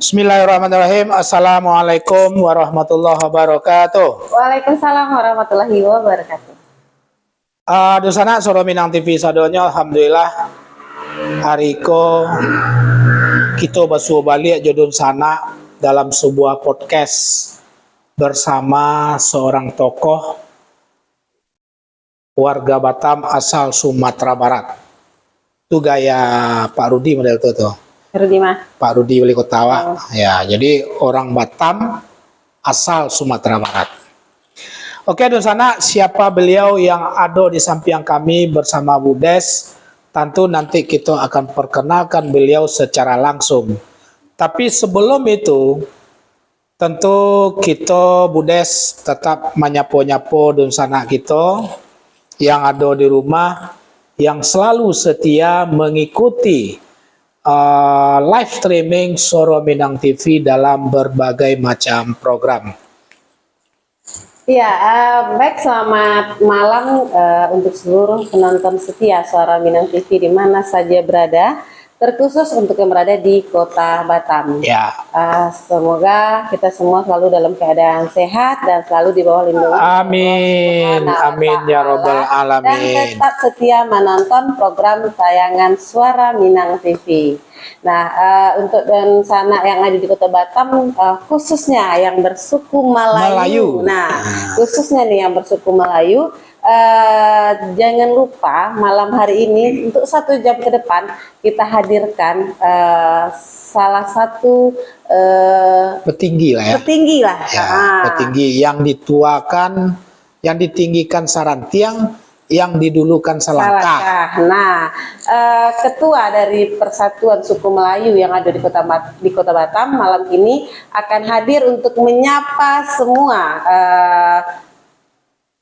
Bismillahirrahmanirrahim. Assalamualaikum warahmatullahi wabarakatuh. Waalaikumsalam warahmatullahi wabarakatuh. Dosana Soro Minang TV sadonya alhamdulillah hariko kita basuh balik jodun sana dalam sebuah podcast bersama seorang tokoh warga Batam asal Sumatera Barat. Itu gaya Pak Rudi model itu tuh. Rudi mah? Pak Rudi Wali Kota ya, jadi orang Batam asal Sumatera Barat. Oke, di sana siapa beliau yang ada di samping kami bersama Bu Des? Tentu nanti kita akan perkenalkan beliau secara langsung. Tapi sebelum itu, tentu kita Bu Des tetap menyapo-nyapo di sana kita yang ada di rumah, yang selalu setia mengikuti live streaming Soro Minang TV dalam berbagai macam program. Ya, baik, selamat malam untuk seluruh penonton setia Suara Minang TV di mana saja berada, terkhusus untuk yang berada di Kota Batam. Ya. Semoga kita semua selalu dalam keadaan sehat dan selalu di bawah lindungan. Amin, amin ya robbal alamin. Dan tetap setia menonton program tayangan Suara Minang TV. Nah, untuk dan sana yang ada di Kota Batam, khususnya yang bersuku Melayu. Nah, khususnya nih yang bersuku Melayu, jangan lupa malam hari ini untuk 1 jam ke depan kita hadirkan salah satu petinggi lah ya. Petinggi lah. Ya, petinggi yang dituakan, yang ditinggikan sarantiang, yang didulukan selangkah. Nah, ketua dari Persatuan Suku Melayu yang ada di Kota Batam malam ini akan hadir untuk menyapa semua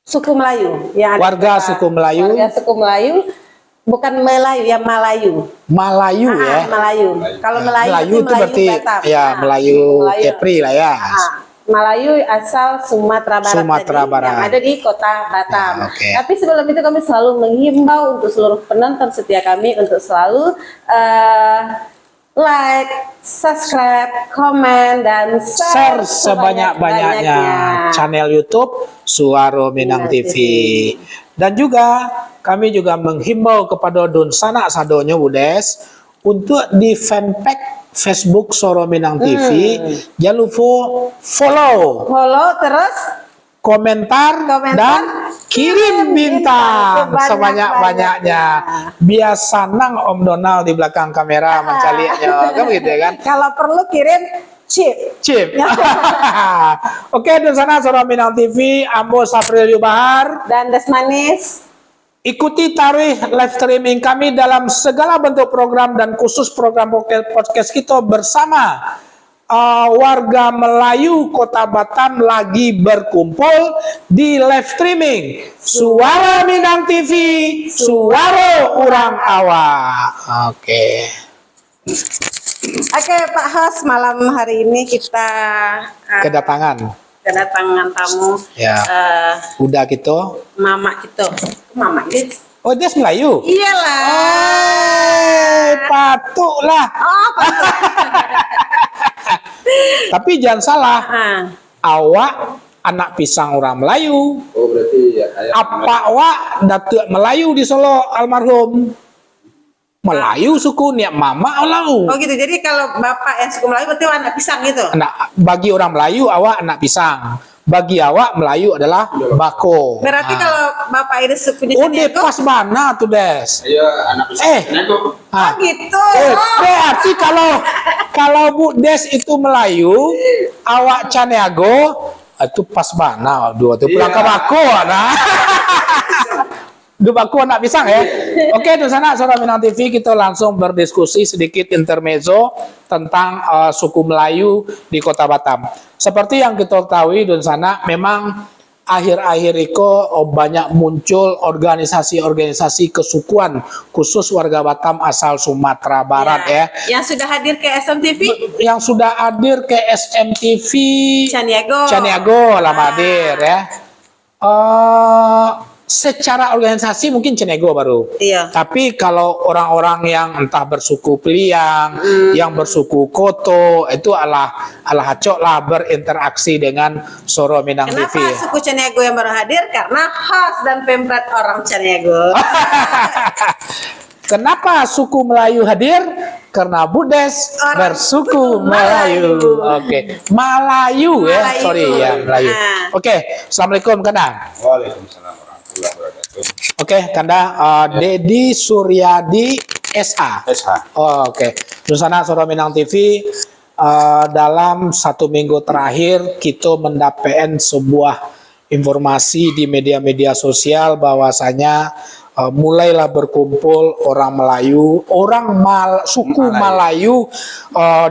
suku Melayu yang ada warga suku Melayu. Warga suku Melayu, bukan Melayu, ya Melayu. Melayu ya. Melayu. Kalau Melayu itu berarti Batam. ya Melayu Kepri lah ya. Melayu asal Sumatera Barat, yang ada di Kota Batam. Ya, Tapi sebelum itu kami selalu menghimbau untuk seluruh penonton setia kami untuk selalu like, subscribe, komen, dan share sebanyak-banyaknya channel YouTube Suara Minang TV. Dan juga kami juga menghimbau kepada Don Sana Sadonya Bu Des untuk di fanpage Facebook Soro Minang TV, jangan lupa follow terus komentar dan kirim bintang sebanyak-banyaknya. Biasa nang Om Donald di belakang kamera mencalinya, kan gitu kan? Kalau perlu kirim chip. Oke, di sana Soro Minang TV, Ambo Safril Yubahar dan Desmanis. Ikuti tarikh live streaming kami dalam segala bentuk program dan khusus program podcast kita bersama warga Melayu Kota Batam lagi berkumpul di live streaming Suara Minang TV, Suara Urang Awak. Oke, Pak Host, malam hari ini kita kedatangan tamu. Ya. Udah gitu. Mama Des. Oh, Des Melayu? Iyalah. Patuk lah. Patuk. Tapi jangan salah. Awak anak pisang orang Melayu. Oh, berarti ya. Apa awak datuk Melayu di Solo almarhum? Melayu suku niat mama Melayu. Oh gitu. Jadi kalau bapak yang suku Melayu berarti anak pisang gitu. Bagi orang Melayu awak anak pisang. Bagi awak Melayu adalah bako. Berarti kalau bapak ini sukunya Caniago. Pas mana tuh Des? Iya, anak pisang. Oh gitu. Berarti kalau Bu Des itu Melayu, awak Caniago, itu pas mana? Dua tuh pulang ke bako, nah. Dubaku anak pisang ya. Oke, di sana Soro Minang TV kita langsung berdiskusi sedikit intermezzo tentang suku Melayu di Kota Batam. Seperti yang kita ketahui di sana memang akhir-akhir itu banyak muncul organisasi-organisasi kesukuan khusus warga Batam asal Sumatera Barat ya. Yang sudah hadir ke SMTV? Yang sudah hadir ke SMTV Caniago lama hadir ya. secara organisasi mungkin Cenego baru. Iya. Tapi kalau orang-orang yang entah bersuku Peliang, yang bersuku Koto, itu ala hacok lah berinteraksi dengan Soro Minang TV. Kenapa suku Cenego yang baru hadir? Karena host dan pempret orang Cenego. Kenapa suku Melayu hadir? Karena Budes bersuku Melayu. Oke, Melayu ya, Melayu. sorry ya Melayu. Nah. Oke, assalamualaikum Kanda. Waalaikumsalam warahmatullahi wabarakatuh. Oke, Kanda, Dedi Suryadi SH. SH. Oh, oke. Susana Soro Minang TV, dalam 1 minggu terakhir kita mendapatkan sebuah informasi di media-media sosial bahwasanya mulailah berkumpul orang Melayu, suku Melayu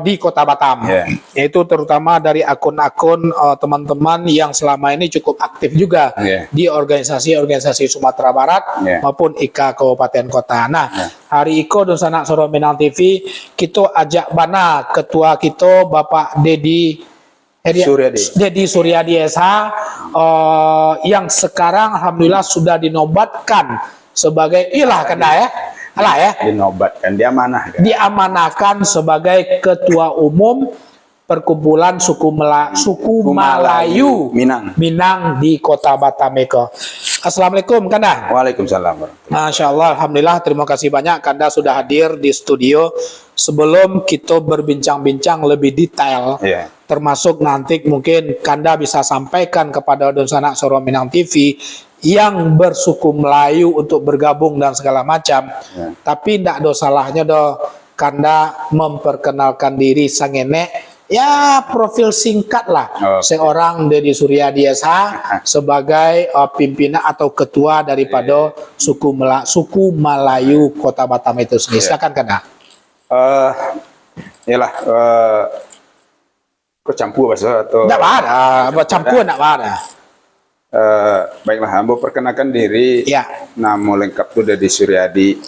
di Kota Batam. Yeah. Yaitu terutama dari akun-akun teman-teman yang selama ini cukup aktif juga di organisasi-organisasi Sumatera Barat maupun IKA Kabupaten Kota. Nah, hari Iko dan Sanak Soro Minang TV, kita ajak bana ketua kita Bapak Dedi Suryadi SH yang sekarang alhamdulillah sudah dinobatkan sebagai Dinobatkan, diamanahkan sebagai ketua umum perkumpulan suku Melayu Minang di Kota Batam Eko. Assalamualaikum Kanda. Waalaikumsalam. Masya Allah, alhamdulillah, terima kasih banyak Kanda sudah hadir di studio. Sebelum kita berbincang-bincang lebih detail, termasuk nanti mungkin Kanda bisa sampaikan kepada Donsana Soro Minang TV yang bersuku Melayu untuk bergabung dan segala macam. Tapi tidak ada salahnya Kanda memperkenalkan diri sangene, ya profil singkat lah seorang Dedi Suryadi SH sebagai pimpinan atau ketua daripada suku Melayu Kota Batam itu sendiri. Silakan Kanda. Kok campur bahasa atau? Tidak ada, campur tidak ada. Baiklah, Ambo perkenalkan diri. Ya. Nama lengkap itu Dedi Suryadi.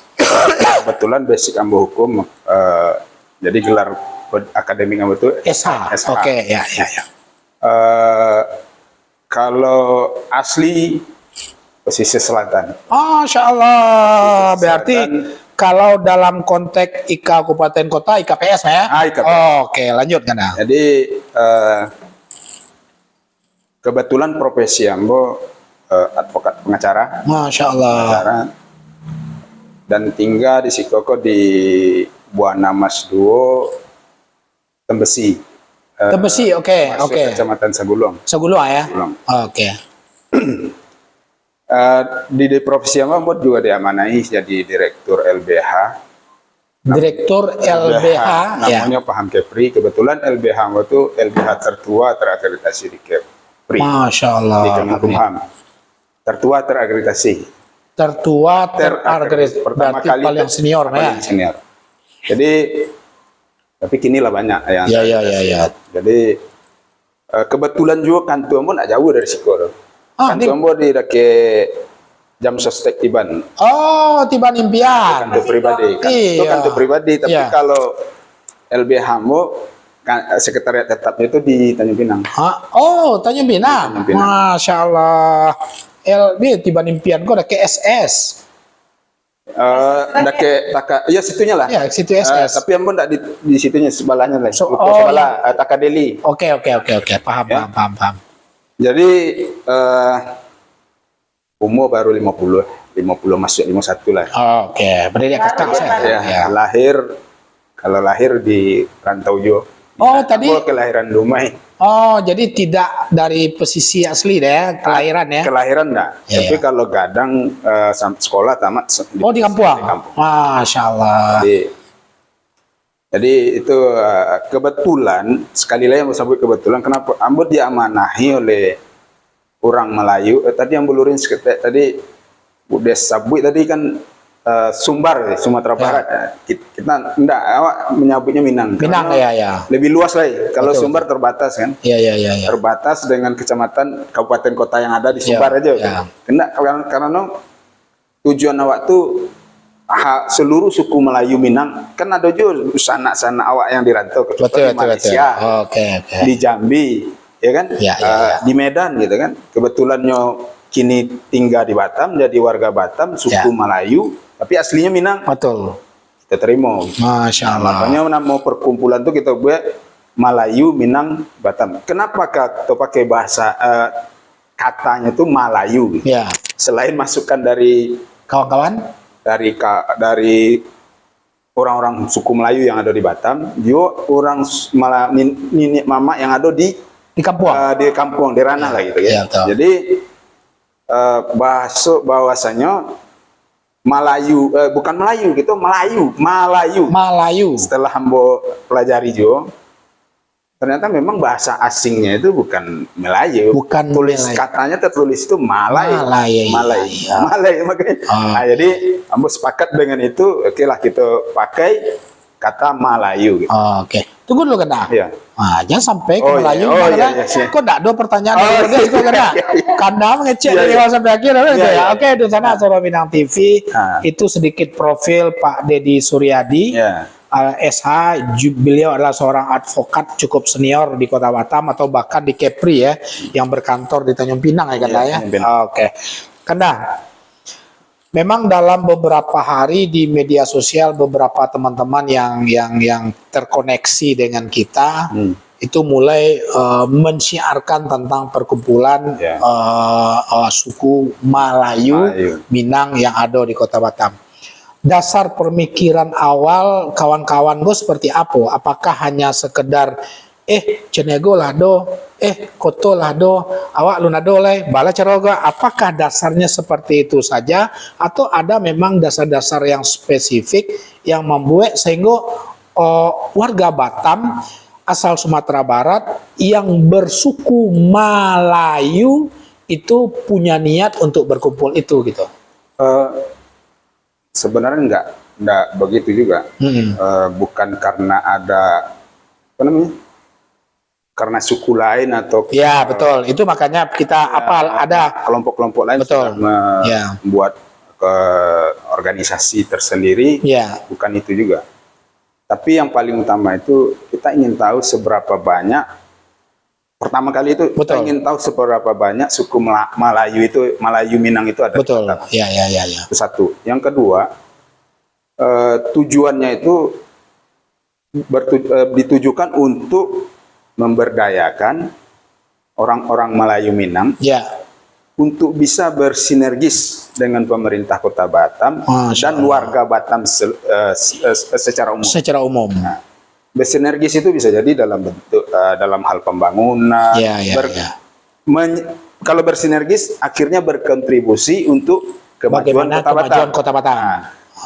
Kebetulan basic Ambo hukum, jadi gelar akademik Ambo itu SH. Oke, ya. Kalau asli pesisir selatan. Masya Allah, berarti kalau dalam konteks IKA Kabupaten Kota, IKPS ya? IKPS. Oke, lanjut Kanda. Jadi kebetulan profesi Ambo advokat pengacara. Masya Allah. Dan tinggal di Sikoko di Buana Mas Duo, Tembesi. Tembesi, oke. Kecamatan Sagulung. Sagulung ya? Sagulung. Oke. Di profesi Ambo juga diamanahi jadi direktur LBH. Direktur LBH, namanya Paham Kepri. Kebetulan LBH Ambo itu LBH tertua terakreditasi di Kepri. Masya Allah. Di Kemenkumham. Tertua terakreditasi. Tertua terakreditasi. Pertama berarti kali paling senior ya? Senior. Jadi tapi kini lah banyak yang. Ya. Jadi kebetulan juga kantor Ambo tidak jauh dari Siko. Kantor Ambo di jam sostek Tiban. Oh, Tiban impian. Kantor pribadi. Itu kantor pribadi. Tapi kalau LBH Ambo sekretariat tetapnya itu di Tanjung Pinang. Oh, Tanjung Pinang. Masya Allah. LB Tiban impian kok ada ke SS. Iya situnya lah. Ya, situ SS. Tapi Ambo enggak di situnya sebelahnya lah. Sebelah Takadeli. Oke. Paham. Jadi umur baru 50 masuk 51 lah. Oke, berarti kakak saya. Ya. Kalau lahir di Rantau Jo. Tadi kelahiran Dumai. Jadi tidak dari posisi asli deh, kelahiran ya? Kelahiran enggak. Tapi kalau gadang sekolah tamat di Kampung. Masya Allah. Jadi itu kebetulan, sekali lagi yang sebut kebetulan, kenapa Ambo diamanahi oleh orang Melayu. Tadi Ambo lurin tadi Budes Sabui tadi kan Sumbar, Sumatera Barat. Kita enggak, awak menyebutnya Minang. Minang ya. Lebih luas lagi. Kalau Sumbar terbatas kan. Iya. Terbatas dengan kecamatan, kabupaten, kota yang ada di Sumbar aja. Enggak, karena tujuan awak tuh seluruh suku Melayu Minang, kan ada juga sanak-sanak awak yang dirantau ke Malaysia, Oke. di Jambi, ya kan, Ya. di Medan gitu kan. Kebetulan kini tinggal di Batam, jadi warga Batam, suku Ya. Melayu, tapi aslinya Minang, Betul. kita terima. Masya Allah. Makanya mau perkumpulan tuh kita buat Melayu, Minang, Batam. Kenapa kita pakai bahasa katanya tuh Melayu? Ya, Selain masukan dari kawan-kawan. dari orang-orang suku Melayu yang ada di Batam, juga orang nenek mama yang ada di Di kampung. di ranah lah gitu Ya, ya. betul. Jadi bahwasanya Melayu, bukan Melayu gitu, Melayu. Malayu. Setelah hambo pelajari juga, ternyata memang bahasa asingnya itu bukan Melayu. Bukan tulis Melayu. katanya tertulis itu Malay. Malay, Malay. iya. Malay makanya. Ah. Nah, jadi hambo sepakat dengan itu, oke lah kita pakai kata Melayu gitu. Oh, oke. Tunggu dulu kena. Iya. Nah, jangan sampai ke Oh, Melayu. iya. Oh, Karena iya, iya. kok enggak ada pertanyaan Oh, dari Budes kok kena. iya, iya. Karena mengecek Iya, dari iya. awal sampai akhir gitu Iya, ya. iya. Oke, di sana Suara Minang TV Ah. itu sedikit profil Pak Deddy Suryadi. Ya. SH, beliau adalah seorang advokat cukup senior di Kota Batam atau bahkan di Kepri ya, yang berkantor di Tanjung Pinang ya Kanda ya. Tanjung Pinang. Oke, Kanda. Memang dalam beberapa hari di media sosial beberapa teman-teman yang terkoneksi dengan kita itu mulai mensiarkan tentang perkumpulan Ya. suku Melayu, Melayu. Minang yang ada di Kota Batam. Dasar pemikiran awal kawan-kawan gue seperti apa? Apakah hanya sekedar cenego lah do, koto lah do, awak luna do leh, bala ceroga. Apakah dasarnya seperti itu saja atau ada memang dasar-dasar yang spesifik yang membuat sehingga warga Batam asal Sumatera Barat yang bersuku Melayu itu punya niat untuk berkumpul itu gitu? Sebenarnya enggak begitu juga. Bukan karena ada apa namanya? Karena suku lain atau Ya betul, itu makanya kita ada kelompok-kelompok lain Betul. sudah Ya. membuat organisasi tersendiri. ya Bukan itu juga. Tapi yang paling utama itu kita ingin tahu seberapa banyak. Pertama kali itu kita Betul. ingin tahu seberapa banyak suku Melayu Minang itu ada. di betul, Batam. ya. Itu satu. Yang kedua, tujuannya itu ditujukan untuk memberdayakan orang-orang Melayu Minang Ya, untuk bisa bersinergis dengan pemerintah Kota Batam Masya dan Allah. warga Batam secara umum. secara umum. Bersinergis itu bisa jadi dalam bentuk dalam hal pembangunan. Ya. Kalau bersinergis akhirnya berkontribusi untuk kemajuan Bagaimana Kota Batam. kemajuan Kota Batam?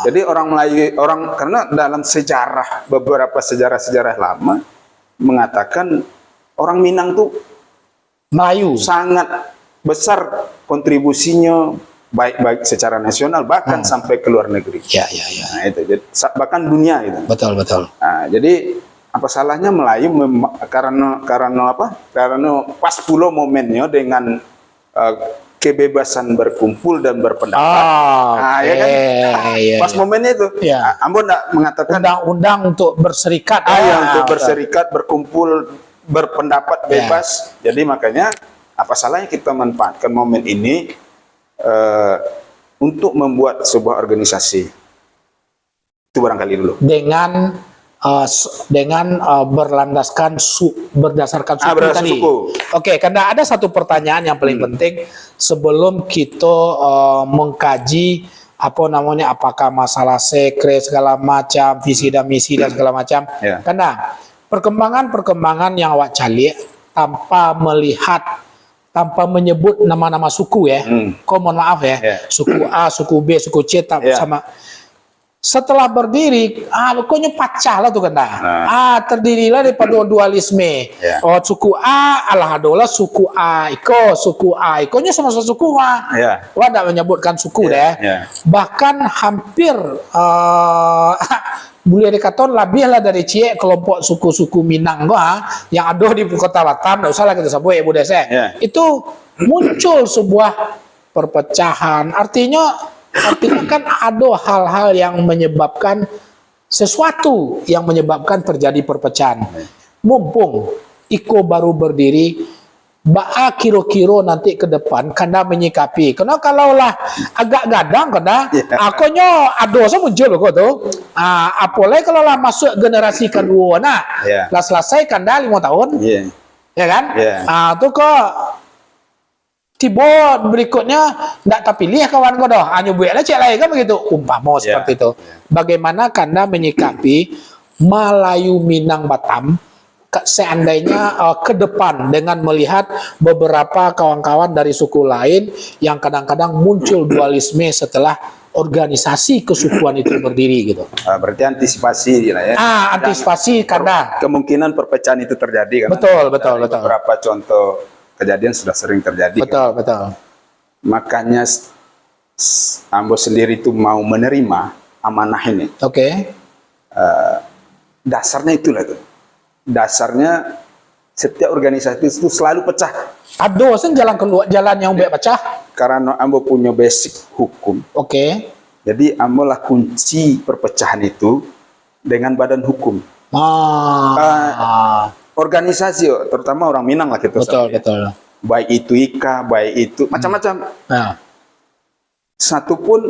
Jadi orang Melayu, karena dalam sejarah beberapa sejarah lama mengatakan orang Minang tuh Melayu. sangat besar kontribusinya baik secara nasional bahkan sampai ke luar negeri. Ya. Nah, itu bahkan dunia itu. Betul. Nah, jadi apa salahnya Melayu karena apa? Karena pas pula momennya dengan kebebasan berkumpul dan berpendapat. Nah, ya kan? Pas momennya itu. Ya. Ambo enggak mengatakan Undang-undang untuk berserikat. untuk betul. berserikat, berkumpul, berpendapat bebas. Jadi makanya apa salahnya kita manfaatkan momen ini untuk membuat sebuah organisasi. Itu barangkali dulu. Dengan berlandaskan berdasarkan suku berdasarkan tadi. suku. Oke, karena ada satu pertanyaan yang paling penting sebelum kita mengkaji apakah masalah sekre segala macam, visi dan misi dan segala macam. Ya. Karena perkembangan yang awak cari tanpa menyebut nama-nama suku ya. Kau mohon maaf ya. Ya. Suku A, suku B, suku C Ya. sama. Setelah berdiri, pokoknya pecah lah tuh kan. Terdirilah daripada dualisme. Ya. Suku A adalah suku A suku A nya sama-sama suku A. Ya. Wah, tidak menyebutkan suku deh. Ya. Bahkan hampir boleh dikatakan lebih lah dari kelompok suku-suku Minang yang ada di Kota Batam. Tidak usah lah kita sebut ya Bu Desa. Ya. Itu muncul sebuah perpecahan. Artinya kan ada hal-hal yang menyebabkan sesuatu yang menyebabkan terjadi perpecahan. Mumpung Iko baru berdiri, Baa kiro-kiro nanti ke depan kanda menyikapi. Karena kalaulah agak gadang kanda, akonyo adosa muncul kok tuh. Apalagi kalau lah masuk generasi kedua, nah, lah selesai kanda 5 tahun, ya kan? Tuh kok tiba berikutnya ndak terpilih kawan kau dah, hanya buat lah cek lain kan begitu. Umpama seperti itu. Bagaimana kanda menyikapi Melayu, Minang, Batam seandainya ke depan dengan melihat beberapa kawan-kawan dari suku lain yang kadang-kadang muncul dualisme setelah organisasi kesukuan itu berdiri gitu. Berarti antisipasi lah ya. Antisipasi karena kemungkinan perpecahan itu terjadi kan. Betul. Beberapa contoh kejadian sudah sering terjadi. Betul. Makanya Ambo sendiri itu mau menerima amanah ini. Oke. Dasarnya itulah tuh. Dasarnya setiap organisasi itu selalu pecah. Ada jalan yang baik pecah. Karena Ambo punya basic hukum. Oke. Jadi Ambo lah kunci perpecahan itu dengan badan hukum. Organisasi, terutama orang Minang lah kita. Betul. Baik itu IKA, baik itu macam-macam. Satu pun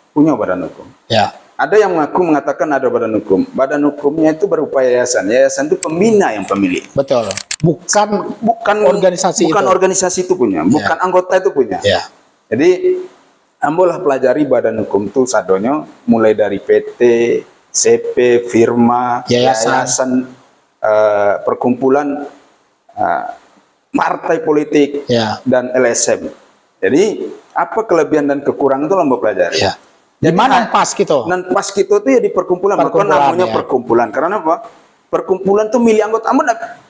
punya badan hukum. Ya. Ada yang mengatakan ada badan hukum. Badan hukumnya itu berupa yayasan. Yayasan itu pembina yang pemilik. Betul. Bukan organisasi bukan itu. Organisasi itu punya, bukan anggota itu punya. Ya. Jadi Ambo lah pelajari badan hukum itu sadonyo mulai dari PT, CP, firma, yayasan, perkumpulan partai politik, dan LSM. Jadi apa kelebihan dan kekurangan itu Ambo pelajari. Ya. Di mana pas gitu? Dan pas gitu tuh ya di perkumpulan. Maka namanya perkumpulan. Karena apa? Perkumpulan tuh milih anggota.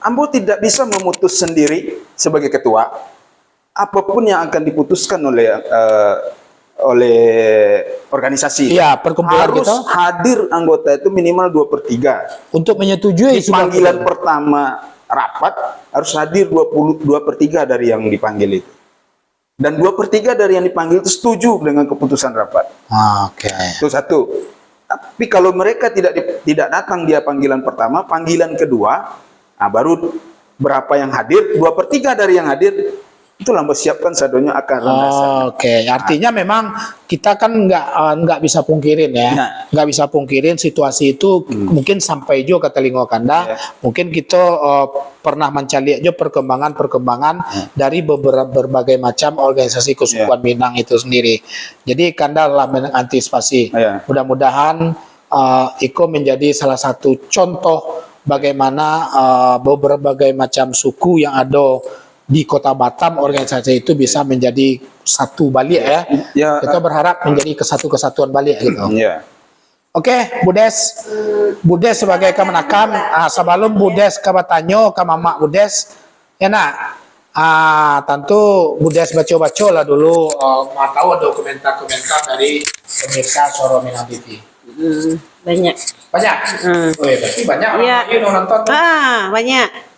Ambo tidak bisa memutus sendiri sebagai ketua. Apapun yang akan diputuskan oleh organisasi. Iya, perkumpulan harus hadir anggota itu minimal 2/3. Untuk menyetujui di panggilan pertama rapat harus hadir 2/3 dari yang dipanggil itu. Dan 2/3 dari yang dipanggil itu setuju dengan keputusan rapat. Oke. Itu satu. Tapi kalau mereka tidak datang dia panggilan pertama, panggilan kedua, baru berapa yang hadir, 2/3 dari yang hadir, itu Ambo siapkan sadonya akan landasan. Oke, artinya memang kita kan nggak bisa pungkirin ya, nggak bisa pungkirin situasi itu mungkin sampai juga ke telinga kanda, mungkin kita pernah mencari aja perkembangan dari berbagai macam organisasi kesukuan Minang itu sendiri. Jadi kanda lah mengantisipasi. Mudah-mudahan Iko menjadi salah satu contoh bagaimana berbagai macam suku yang ada di Kota Batam, organisasi itu bisa menjadi satu balik ya. Kita berharap menjadi kesatuan balik gitu. Oke, Budes sebagai kemenakam, sebelum Budes kabatanyo ke Mamak Budes, ya nak, tentu Budes baca-baca lah dulu, mau tahu ada komentar-komentar dari pemirsa Suara Minang TV. Banyak. Berarti banyak orang nonton. Banyak.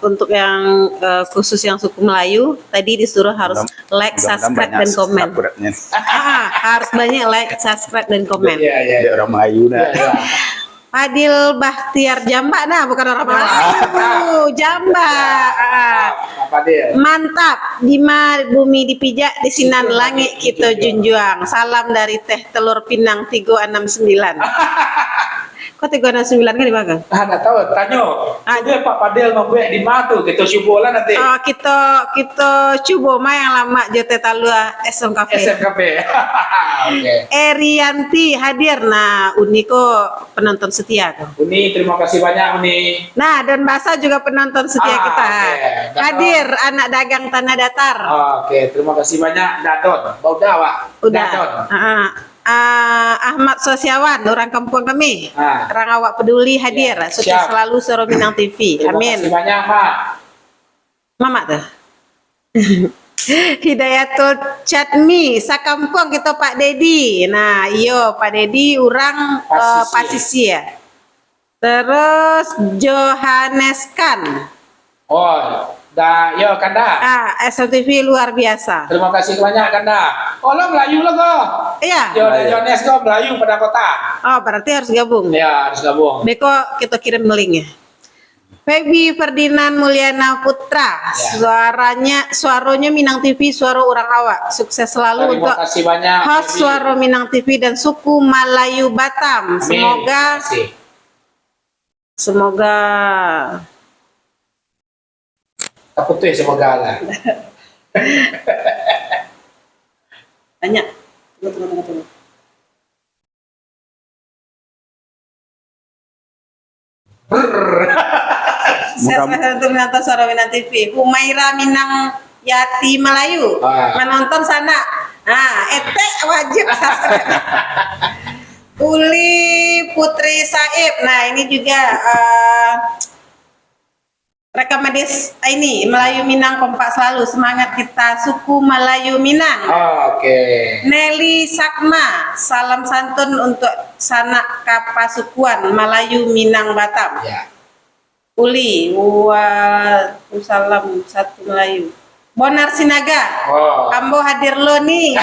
Untuk yang khusus yang suku Melayu tadi disuruh harus like, subscribe dan komen. Harus banyak like, subscribe dan komen. Iya. Orang Melayu Fadil Bahtiar Jamba, bukan orang Melayu. Jamba. Mantap. Dima bumi dipijak di sinan langit kita junjuang. Salam dari Teh Telur Pinang 369. Kok 369 kan di mana? Nggak tahu, tanya. Dia Pak Fadil ngobrol di mana tuh? Kita coba lah nanti. Kita coba mah yang lama Jote Talua SM Cafe. Oke. Erianti hadir. Nah, Uni kok penonton setia tuh. Uni, terima kasih banyak Uni. Nah, Don Basa juga penonton setia kita. Hadir anak dagang tanah datar. Oke, terima kasih banyak Dadon. Udah, Pak. Udah. Ahmad Sosiawan, orang kampung kami. Orang awak peduli hadir. Sukses selalu Suara Minang TV. Amin. Terima kasih banyak, Mak. Mama tuh. Hidayatul Chatmi, sakampung kita Pak Dedi. Nah, iyo Pak Dedi orang Pasisi ya. Terus Johannes Kan. Yo Kanda. SMTV luar biasa. Terima kasih banyak Kanda. Lo Melayu lo kok. Iya. Johannes kok Melayu pada kota. Berarti harus gabung. Iya, harus gabung. Beko kita kirim linknya. Feby Ferdinand Mulyana Putra, suaranya Minang TV, suara orang awak. Sukses selalu Terima untuk kasih banyak. host Feby. Suara Minang TV dan suku Melayu Batam. Amin. Semoga Terima kasih. semoga Apa tuh ya semoga lah. banyak. Tunggu. Saya untuk menonton Suara Minang TV. Humaira Minang Yati Melayu. Menonton sana. Nah, etek wajib subscribe. Uli Putri Saib. Nah, ini juga rekamedis ini Melayu Minang kompak selalu, semangat kita suku Melayu Minang. Oke. Nelly Sakma, salam santun untuk sanak kapasukuan Melayu Minang Batam. Ya. Uli, salam satu Melayu. Bonar Sinaga, Ambo hadir lo nih.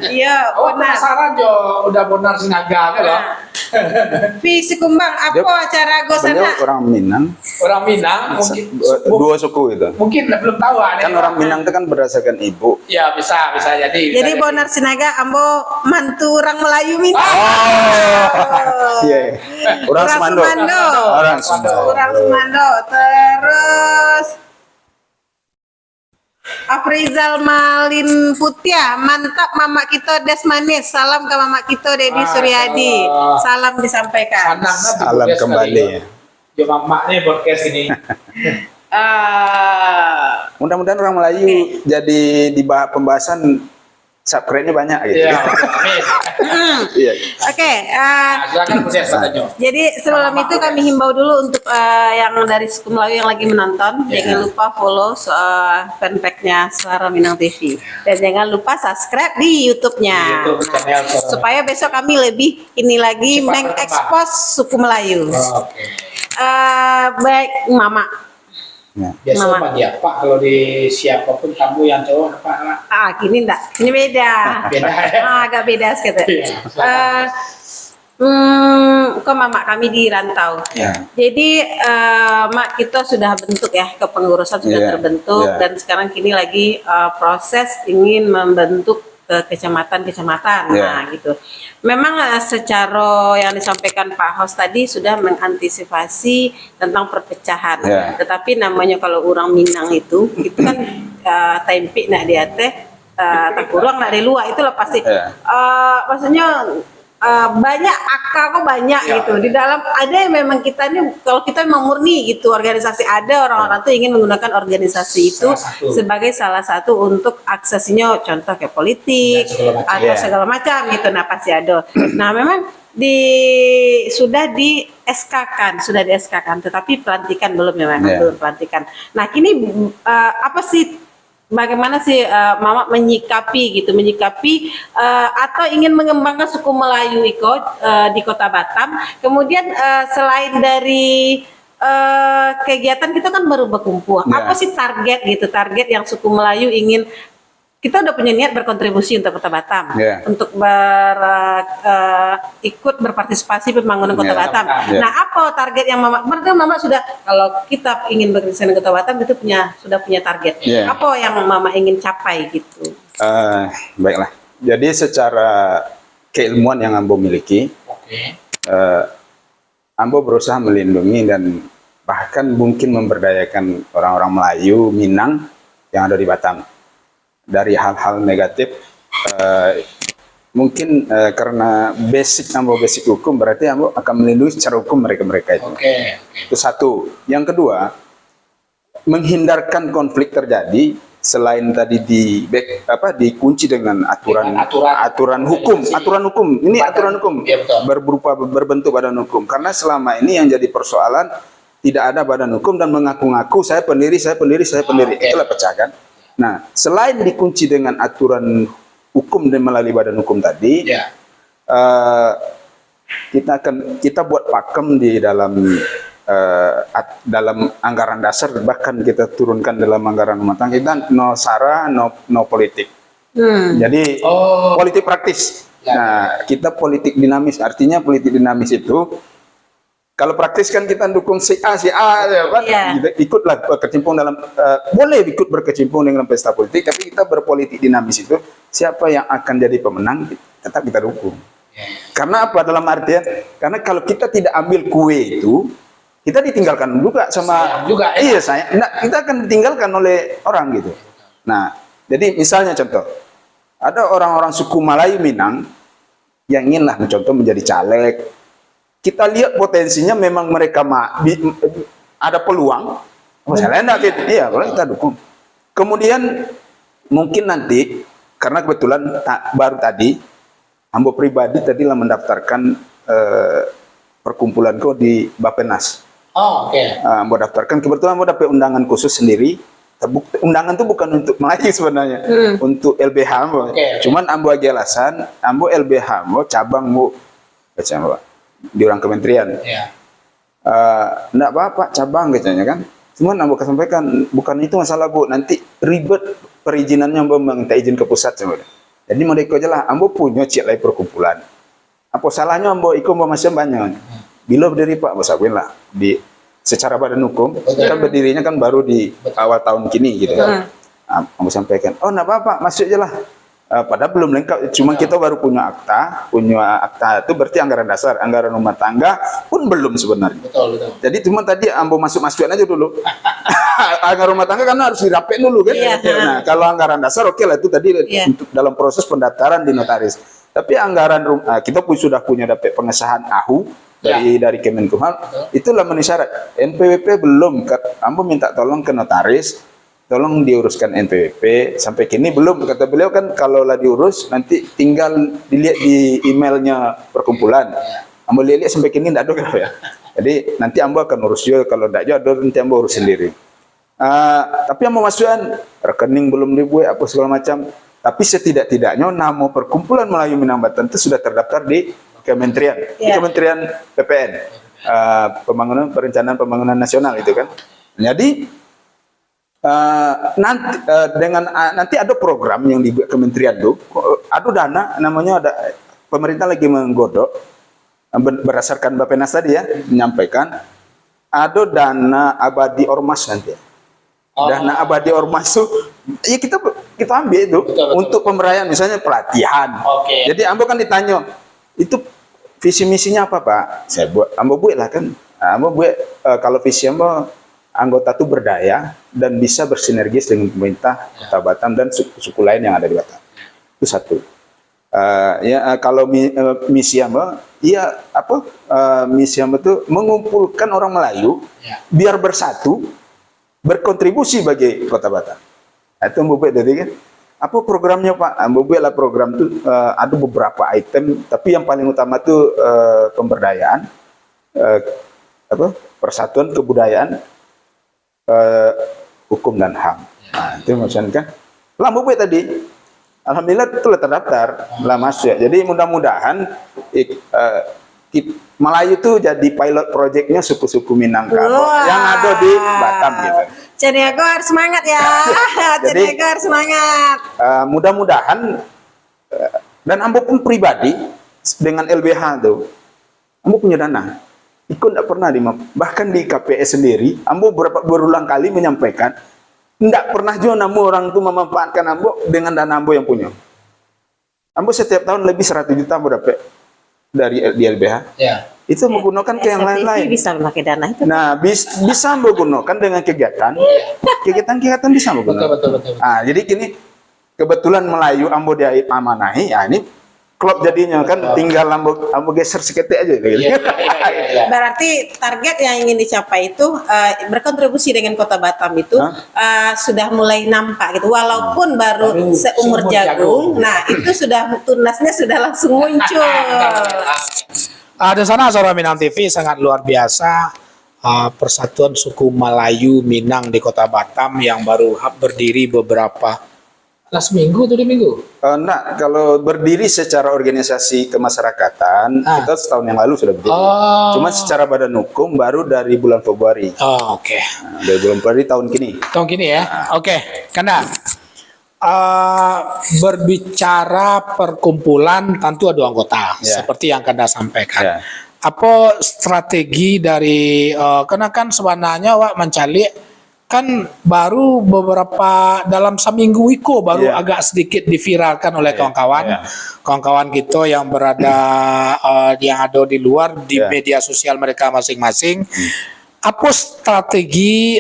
Iya, Oh, Bonar. penasaran Jo, udah Bonar Sinaga loh. Visi Kumbang, apa acara go Beliau sana? orang Minang, Orang Minang mungkin dua suku itu. mungkin belum tahu Kan orang Minang itu kan berdasarkan ibu. Ya bisa jadi. Jadi Bonar Sinaga, Ambo mantu orang Melayu Minang. Iya. Orang Semando. Orang Semando. Orang Semando. Terus Afrizal Malin Putia, mantap mama kita Des Manis. Salam ke mama kita Dedi Suryadi. Salam disampaikan. Salam kembali. Ya mama nih podcast ini. Mudah-mudahan orang Melayu jadi di pembahasan subscribe-nya banyak gitu. Iya. Amin. Iya. Oke, Silakan proses katanya. jadi sebelum itu kami himbau dulu untuk yang dari suku Melayu yang lagi menonton, jangan lupa follow fanpage-nya Suara Minang TV dan jangan lupa subscribe di YouTube-nya. YouTube channel Suara Supaya besok kami lebih ini lagi Cepat mengekspos suku Melayu. Oke. Baik, Mama. Ya. Biasa Mama. Pak dia Pak kalau di siapapun tamu yang cowok Pak. Gini enggak? Ini beda. Beda ya. Agak beda sedikit. Iya, silakan. Kok mama kami di rantau. Ya. Jadi mak kita sudah bentuk ya, kepengurusan sudah Iya, terbentuk iya. dan sekarang kini lagi proses ingin membentuk ke kecamatan-kecamatan. Iya. Nah, gitu. Memang secara yang disampaikan Pak Hos tadi sudah mengantisipasi tentang perpecahan. Iya. Tetapi namanya kalau orang Minang itu kan tempe nak dia teh tak kurang nak dari luar itulah pasti. Iya. Maksudnya banyak akal kok banyak Ya, gitu di dalam ada yang memang kita ini kalau kita memang murni gitu organisasi ada orang-orang tuh ingin menggunakan organisasi itu Salah satu. sebagai salah satu untuk aksesinya contoh kayak politik Dan segala macam. atau Ya. segala macam gitu nah pasti ada nah memang sudah di SK-kan tetapi pelantikan belum ya memang Ya. belum pelantikan nah kini apa sih bagaimana sih Mama menyikapi atau ingin mengembangkan suku Melayu di Kota Batam. Kemudian selain dari kegiatan kita kan baru berkumpul. Ya. Apa sih target target yang suku Melayu ingin kita udah punya niat berkontribusi untuk Kota Batam, Ya. untuk ikut berpartisipasi pembangunan Kota Ya. Batam. Ya. Nah, apa target yang Mama sudah kalau kita ingin bekerja di Kota Batam itu sudah punya target. Ya. Apa yang Mama ingin capai gitu? Baiklah. Jadi secara keilmuan yang Ambo miliki, Oke. Ambo berusaha melindungi dan bahkan mungkin memberdayakan orang-orang Melayu, Minang yang ada di Batam dari hal-hal negatif. Mungkin karena basic hukum, berarti Ambo akan melindungi secara hukum mereka itu. Oke. Itu satu. Yang kedua, menghindarkan konflik terjadi selain tadi dikunci dengan aturan hukum. Ini aturan hukum Iya, betul. berbentuk badan hukum. Karena selama ini yang jadi persoalan tidak ada badan hukum dan mengaku-ngaku saya pendiri. Oke. Itulah pecah kan. Nah, selain dikunci dengan aturan hukum dan melalui badan hukum tadi, Ya. kita buat pakem di dalam anggaran dasar, bahkan kita turunkan dalam anggaran rumah tangga kita no sara no politik. Jadi politik praktis. Ya. Nah, kita politik dinamis. Artinya politik dinamis itu Kalau praktis kan kita dukung si A, ya kan? Iya. Kita ikutlah berkecimpung dalam, boleh ikut berkecimpung dengan pesta politik, tapi kita berpolitik dinamis itu, siapa yang akan jadi pemenang, tetap kita dukung. Karena apa? Dalam artian, karena kalau kita tidak ambil kue itu, kita ditinggalkan juga sama, Sayang juga, ya. iya sayang, nah, kita akan ditinggalkan oleh orang gitu. Nah, jadi misalnya contoh, ada orang-orang suku Melayu Minang, yang inginlah mencontoh menjadi caleg, kita lihat potensinya memang mereka ada peluang, masalahnya enggak gitu. Iya, kalau kita dukung. Kemudian mungkin nanti karena kebetulan baru tadi ambo pribadi tadi lah mendaftarkan perkumpulanku di Bappenas. Oh, oke. Ambo daftarkan, kebetulan ambo dapat undangan khusus sendiri. Undangan itu bukan untuk Melayu sebenarnya, untuk LBH ambo. Oke. Cuman ambo aja alasan, ambo LBH ambo cabang ambo di orang kementerian. Ya. Enggak apa-apa cabang katanya kan. Cuman ambo sampaikan bukan itu masalah Bu, nanti ribet perizinannya ambo minta izin ke pusat coba. Jadi mereka aja lah, ambo punya cek lain perkumpulan. Apa salahnya ambo ikut ambo masih banyak. Bila berdiri Pak bos akuin lah di secara badan hukum kan berdirinya kan baru di awal tahun kini gitu kan. Ambo sampaikan, oh enggak apa-apa, masuk aja lah. Padahal belum lengkap, cuma kita baru punya akta itu berarti anggaran dasar, anggaran rumah tangga pun belum sebenarnya. Betul. Jadi cuma tadi ambo masukin aja dulu. Anggaran rumah tangga kan harus dirapet dulu kan. Iya. Nah, kalau anggaran dasar oke lah itu tadi untuk dalam proses pendaftaran di notaris. Tapi anggaran kita pun sudah punya dapat pengesahan AHU dari Kemenkumham, itulah memenuhi syarat. NPWP belum, ambo minta tolong ke notaris. Tolong diuruskan NPWP, sampai kini belum, kata beliau kan kalau lah diurus nanti tinggal dilihat di emailnya perkumpulan. Ambo lihat sampai kini tidak ada ya. Jadi nanti ambo akan urus juga, kalau tidak ada nanti ambo urus sendiri. Tapi ambo masukkan rekening belum dibuat apa segala macam. Tapi setidak-tidaknya nama perkumpulan Melayu Minang Batam itu sudah terdaftar di kementerian, di Kementerian PPN, Perencanaan Pembangunan Nasional itu kan. Jadi nanti ada program yang dibuat kementerian itu, ada dana namanya, ada pemerintah lagi menggodok berdasarkan Bappenas tadi ya, menyampaikan ada dana abadi ormas nanti. Dana abadi ormas itu ya kita ambil itu untuk pemberdayaan, misalnya pelatihan. Jadi ambo kan ditanya itu visi misinya apa Pak? Saya buat, ambo buat lah kan. Ambo buat kalau visi ambo anggota itu berdaya dan bisa bersinergis dengan pemerintah Kota Batam dan suku lain yang ada di Batam. Itu satu. Kalau misi amba, misi amba itu mengumpulkan orang Melayu biar bersatu, berkontribusi bagi Kota Batam. Itu ambo buat tadi kan. Apa programnya Pak? Ambo buat lah program itu ada beberapa item, tapi yang paling utama itu pemberdayaan, persatuan kebudayaan, hukum dan HAM. Nah, itu maksudnya kan. Lah ambo buat tadi. Alhamdulillah itu terdaftar, lah masuk. Jadi mudah-mudahan Melayu itu jadi pilot projectnya suku-suku Minangkabau yang ada di Batam gitu. Jadi aku harus semangat ya. Jadi aku harus semangat. Mudah-mudahan dan ambo pun pribadi dengan LBH tuh, ambo punya dana. Ikut tidak pernah bahkan di KPS sendiri, ambo berulang kali menyampaikan tidak pernah juga namu orang itu memanfaatkan ambo dengan dana ambo yang punya. Ambo setiap tahun lebih 100 juta ambo dapat dari di LBH. Ya. Itu menggunakan ke yang lain-lain. Bisa memakai dana itu. Nah, bisa ambo gunakan dengan kegiatan bisa ambo gunakan. Betul. Jadi gini, kebetulan Melayu ambo dia amanahi, ini klub jadinya kan tinggal ambo geser seketik aja gitu. Berarti target yang ingin dicapai itu berkontribusi dengan Kota Batam itu sudah mulai nampak gitu, walaupun baru seumur jagung. Nah itu sudah tunasnya sudah langsung muncul. Di sana Suara Minang TV sangat luar biasa. Persatuan suku Melayu Minang di Kota Batam yang baru berdiri beberapa seminggu atau 2 minggu? Enggak, kalau berdiri secara organisasi kemasyarakatan kita setahun yang lalu sudah berdiri. Cuma secara badan hukum baru dari bulan Februari. Oke. Dari bulan Februari tahun kini. Tahun kini ya. Oke. Karena berbicara perkumpulan tentu ada anggota seperti yang Kanda sampaikan. apa strategi dari karena kan sebenarnya Wak mencari kan baru beberapa dalam seminggu iko baru Iya. agak sedikit diviralkan oleh Iya, kawan-kawan iya. kawan-kawan kita yang berada yang ada di luar di Iya. media sosial mereka masing-masing. Apa strategi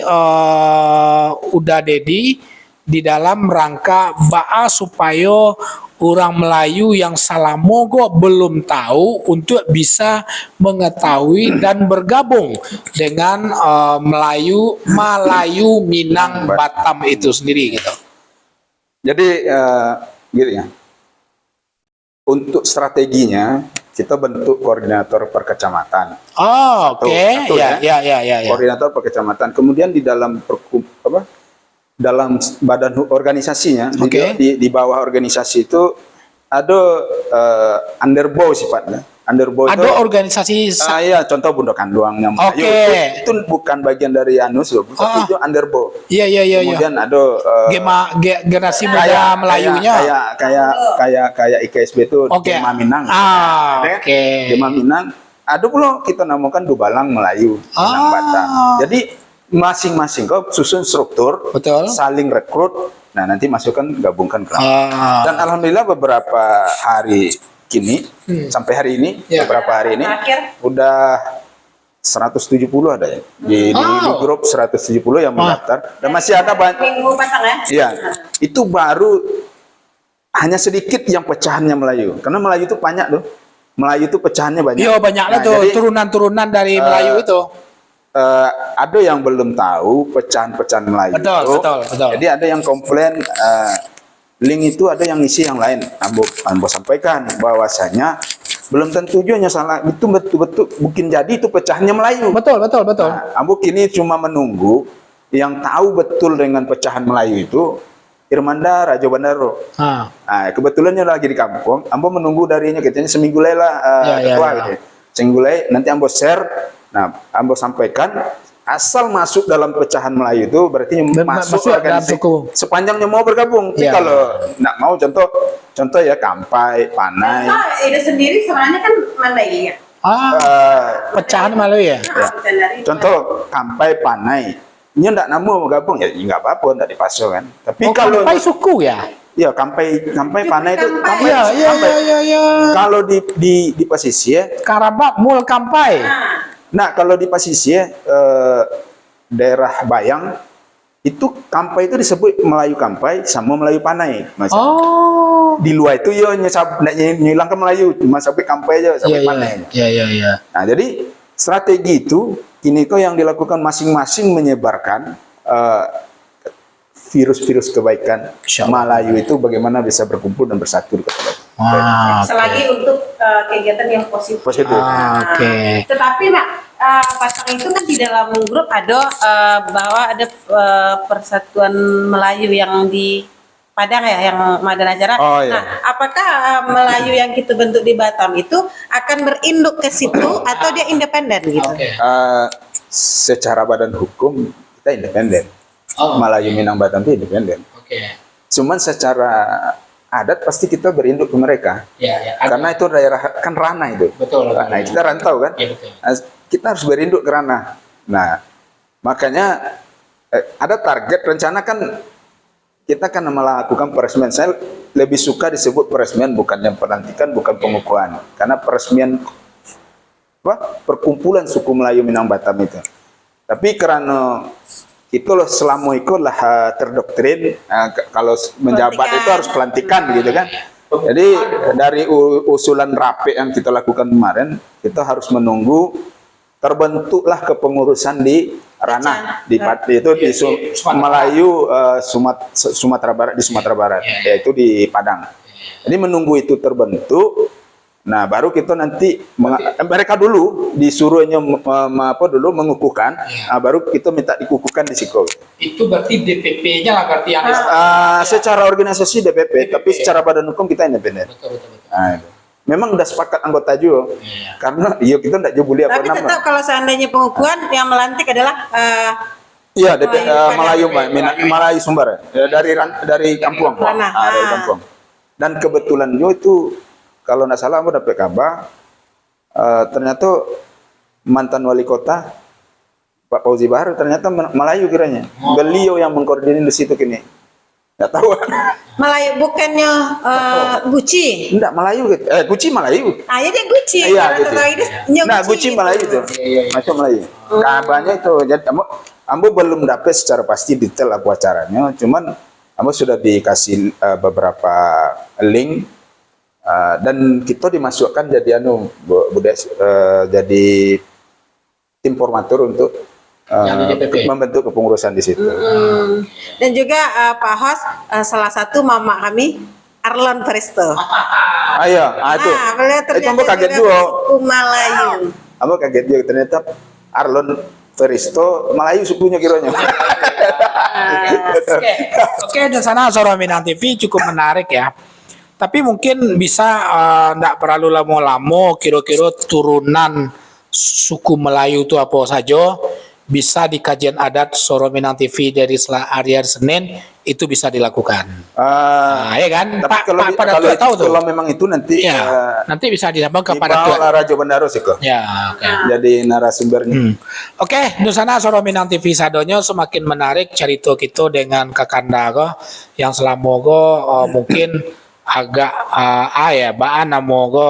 Uda Dedi di dalam rangka baa supaya orang Melayu yang salah mogok belum tahu untuk bisa mengetahui dan bergabung dengan Melayu Minang Batam itu sendiri gitu. Jadi gitu ya. Untuk strateginya kita bentuk koordinator per kecamatan. Oh, oke. Satu Ya, ya, ya, ya, ya. Koordinator per kecamatan. Kemudian di dalam dalam badan organisasinya Oke. di bawah organisasi itu ada underbow sifatnya. Underbow itu Ada organisasi iya, contoh Bundo Kanduang yang Oke. itu bukan bagian dari Anus loh, tapi itu underbow. Iya, iya, iya, iya. Kemudian ada Generasi muda Melayunya. kayak IKSB itu Oke. Gema Minang. Ah, Ada kan? oke. Gema Minang. Ada pula kita namakan Dubalang Melayu Minang Batam. Jadi masing-masing kau susun struktur, Betul. saling rekrut. Nah, nanti masukkan gabungkan kelompok. Ah. Dan alhamdulillah beberapa hari kini sampai hari ini Ya. beberapa hari ini Terakhir. udah 170 ada ya di grup 170 yang mendaftar dan masih ada banyak. Minggu pasang ya? Iya, itu baru hanya sedikit yang pecahannya Melayu karena Melayu itu banyak tuh. Melayu itu pecahannya banyak. Iya, banyaknya Nah, tuh jadi, turunan-turunan dari Melayu itu. ada yang belum tahu pecahan-pecahan Melayu Betul, itu. betul, betul. Jadi ada yang komplain link itu ada yang isi yang lain. Ambo sampaikan bahwasanya belum tentu juga hanya salah itu betul-betul mungkin jadi itu pecahannya Melayu. Betul, betul, betul. Nah, Ambo kini cuma menunggu yang tahu betul dengan pecahan Melayu itu Irmanda Rajo Bandaro. Ah. Nah, kebetulannya lagi di kampung, Ambo menunggu darinya katanya seminggu lah Ya, ya, ketua ya. gitu. Seminggu nanti Ambo share. Nah, Ambo sampaikan asal masuk dalam pecahan Melayu itu berarti masuk masuk dalam organisasi suku. sepanjangnya mau bergabung. Tapi Ya. kalau nggak mau contoh ya Kampai, Panai. Nah, itu sendiri sebenarnya kan Mandailing ya. Pecahan Melayu ya. Nah, bukan dari Contoh Kampai, Panai. Ini nggak mau gabung ya nggak apa-apa, nggak dipasok kan. Tapi kalau Kampai suku ya. ya Kampai, Panai itu Kampai. Iya, iya, Kampai. iya, iya. Kalau di pesisir, Karabak Mul Kampai. nah kalau di pesisir daerah Bayang itu Kampai itu disebut Melayu Kampai sama Melayu Panai. Mas. Oh. Di luar itu yo nyilang ke Melayu cuma sampai Kampai aja sampai Iya, Panai. iya, iya, iya. Nah, jadi strategi itu kini kok yang dilakukan masing-masing menyebarkan virus-virus kebaikan Insya Allah. Melayu itu bagaimana bisa berkumpul dan bersatu di Kota Batu. Wah, selagi untuk kegiatan yang positif. Positif. Oke. Tetapi Mak, pasang itu kan di dalam grup ada bahwa ada persatuan Melayu yang di Padang ya, yang Madan Acara. Oh, iya. Nah, apakah Melayu yang kita bentuk di Batam itu akan berinduk ke situ atau dia independen gitu? Oke. Secara badan hukum kita independen. Oh. Melayu Minang Batam itu independen. Oke. Cuman secara adat pasti kita berinduk ke mereka. Ya, ya. Karena itu daerah kan ranah itu. Betul, betul. Nah, kita rantau kan. Iya, betul. Nah, kita harus berinduk ke ranah. Nah, makanya ada target rencana kan kita kan melakukan peresmian. Saya lebih suka disebut peresmian bukan yang pelantikan, bukan pengukuhan. Karena peresmian perkumpulan suku Melayu Minang Batam itu. Tapi karena itu loh selama itu lah terdoktrin kalau menjabat itu harus pelantikan gitu kan. Jadi dari usulan rapi yang kita lakukan kemarin, kita harus menunggu terbentuklah kepengurusan di ranah di itu di Melayu Sumatera Barat di Sumatera Barat, yaitu di Padang. Jadi menunggu itu terbentuk. Nah, baru kita nanti mereka dulu disuruhnya dulu mengukuhkan, baru kita minta dikukuhkan di Siko. Itu berarti DPP-nya lah berarti yang Secara organisasi DPP, tapi secara badan hukum kita independen. betul, betul, betul. Nah, itu. Memang udah sepakat anggota juga, karena kita tidak jebuli apa Tapi nama. tetap kalau seandainya pengukuhan yang melantik adalah Iya, Melayu Melayu Sumber ya, dari kampung. Ranah. Dari kampung. Dan kebetulan juga itu kalau nggak salah aku dapat kabar ternyata mantan wali kota Pak Fauzi Bahar ternyata Melayu kiranya. Beliau yang mengkoordinir di situ kini. Nggak tahu. Melayu bukannya Gucci. Enggak Melayu gitu. Gucci Melayu. Ah, jadi Gucci. Iya, Orang gitu. tahu ini nya Nah, Gucci gitu. Melayu tuh. Masuk Melayu. Kabarnya itu jadi ambo belum dapat secara pasti detail apa acaranya, cuman ambo sudah dikasih beberapa link dan kita dimasukkan jadi Bu Des, jadi tim formatur untuk Yang di DPP. membentuk kepengurusan di situ. Dan juga Pak Hos salah satu mama kami Arlon Presto. Ayo, itu. Beliau Itu ternyata ambo kaget juga juga. suku Melayu. Ambo kaget juga ternyata Arlon Feristo Melayu sukunya kiranya. Oke, dan sana Suara Minang TV cukup menarik ya. Tapi mungkin bisa enggak perlu lama-lama kira-kira turunan suku Melayu itu apa saja bisa di kajian adat Suara Minang TV dari hari Senin itu bisa dilakukan. Nah, ya kan? Tapi kalau Pada kalau, tahu tuh. kalau memang itu nanti Ya, nanti bisa disambung kepada Pak Rajo Bendaro sih kok. Ya, oke. Jadi narasumbernya. Oke, Nusana Suara Minang TV sadonyo semakin menarik cerita kita dengan Kakanda ko yang selama ko mungkin agak baan namo ko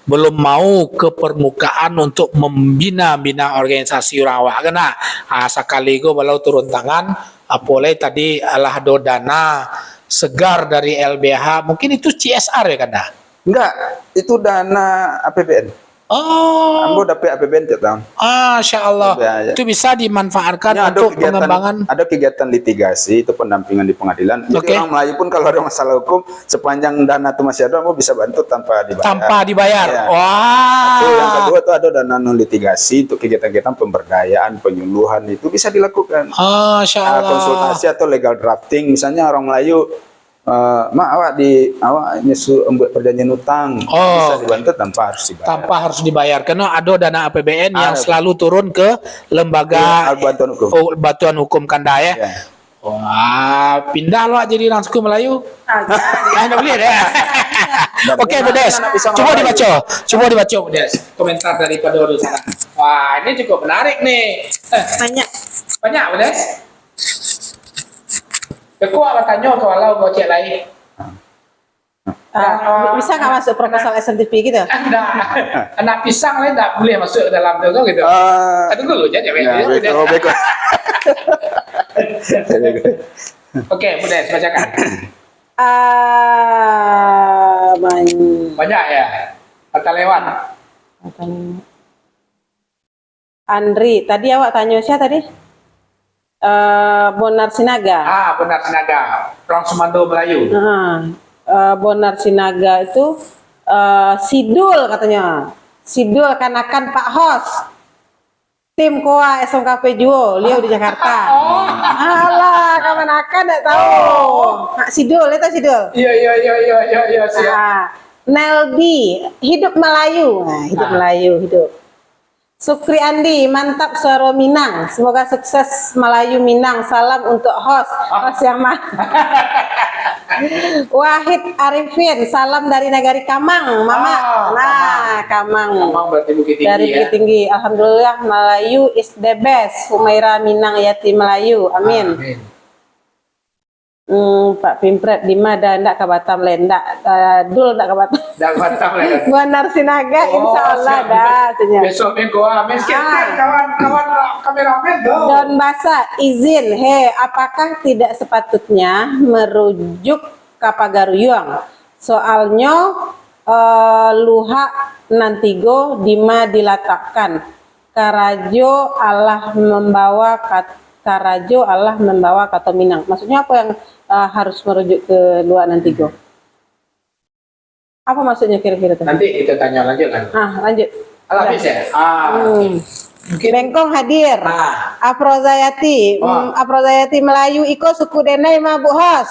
belum mau ke permukaan untuk membina organisasi orang awak kena sekali ko balau turun tangan apoleh tadi alah do dana segar dari LBH mungkin itu CSR ya Kanda? Enggak, itu dana APBN. Oh, Ambo dapat APBN tiap tahun. Masya Allah. Ya. Itu bisa dimanfaatkan Ini untuk pengembangan. ada kegiatan litigasi itu pendampingan di pengadilan. Jadi Oke. orang Melayu pun kalau ada masalah hukum sepanjang dana itu masih ada, Ambo bisa bantu tanpa dibayar. Tanpa dibayar. Ya. Wah. Itu yang kedua itu ada dana non litigasi untuk kegiatan-kegiatan pemberdayaan, penyuluhan itu bisa dilakukan. Masya Allah. Konsultasi atau legal drafting misalnya orang Melayu awak nyesu membuat perjanjian utang bisa dibantu tanpa harus dibayar. Tanpa harus dibayar. Karena ada dana APBN yang Ada. selalu turun ke lembaga Bantuan hukum. bantuan hukum Kanda ya. Ya. Wah, pindah lo jadi orang suku Melayu. Anda boleh ya. Oke, Bu Des. Coba dibaca. Coba dibaca, Bu Des. Komentar daripada orang sana. Wah, ini cukup menarik nih. Banyak. Banyak, Bu Des. Kau apa tanya kalau kau cek lain? Bisa nggak masuk proposal SMTP gitu? Anak pisang lain tak boleh masuk ke dalam tu kan gitu. Tunggu dulu jangan Ya, beko. Oke, Bu Des bacakan. Banyak ya. Kata lewat. Andri, tadi awak tanya siapa tadi? Bonar Sinaga. Benar Sinaga. Orang Sumando Melayu. Bonar Sinaga itu Sidul katanya. Sidul kanakan Pak Hos. Tim Koa SMKP Juo, Liau di Jakarta. Alah, kapan akan enggak tahu. Sidul, itu Sidul. Iya siap. Neldi, hidup Melayu. Nah, hidup Melayu, hidup. Sukri Andi, mantap Suara Minang. Semoga sukses Melayu Minang. Salam untuk host yang Wahid Arifin, salam dari Nagari Kamang, Mama. Kamang. Kamang berarti Bukit Tinggi Dari Bukit Tinggi. Alhamdulillah Melayu is the best. Humaira Minang Yati Melayu. Amin. Pak Pimpret di mana ndak ke Batam lendak dul ndak ke Batam. Dah Batam lah. Bonar Sinaga insyaallah dah tanya. Besok minggu kawan-kawan kameramen dong. Don Basa izin, apakah tidak sepatutnya merujuk ke Pagaruyuang? Soalnya luha nantigo dima diletakkan. Karajo Allah membawa kata Minang. Maksudnya apa yang harus merujuk ke luar nantigo? Apa maksudnya kira-kira? Nanti kita tanya lanjut kan. Lanjut. Habis ya? Bengkong hadir. Afrozayati. Afrozayati Melayu iko suku Denai mah Bu Hos.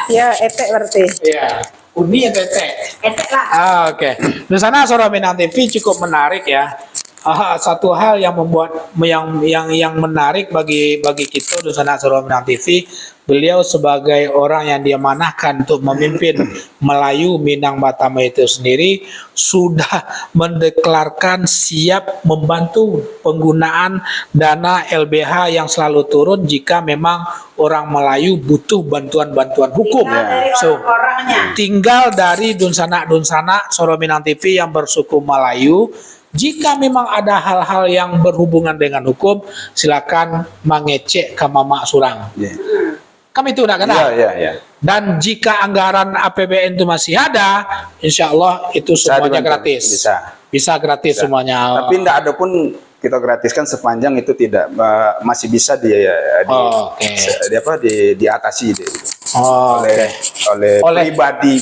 Ya, etek berarti. Iya. Uni atau etek? Etek lah. Oke. Di sana Suara Minang TV cukup menarik ya. satu hal yang membuat yang menarik bagi kita di sana Suara Minang TV, beliau sebagai orang yang diamanahkan untuk memimpin Melayu Minang Batam itu sendiri sudah mendeklarkan siap membantu penggunaan dana LBH yang selalu turun jika memang orang Melayu butuh bantuan-bantuan hukum. So, tinggal dari Dunsana Suara Minang TV yang bersuku Melayu. Jika memang ada hal-hal yang berhubungan dengan hukum, silakan mengecek ke Mama Surang. Kami itu nak kena. Dan jika anggaran APBN itu masih ada, insya Allah itu semuanya gratis. Bisa gratis semuanya. Tapi tidak ada pun kita gratiskan sepanjang itu tidak masih bisa diatasi oleh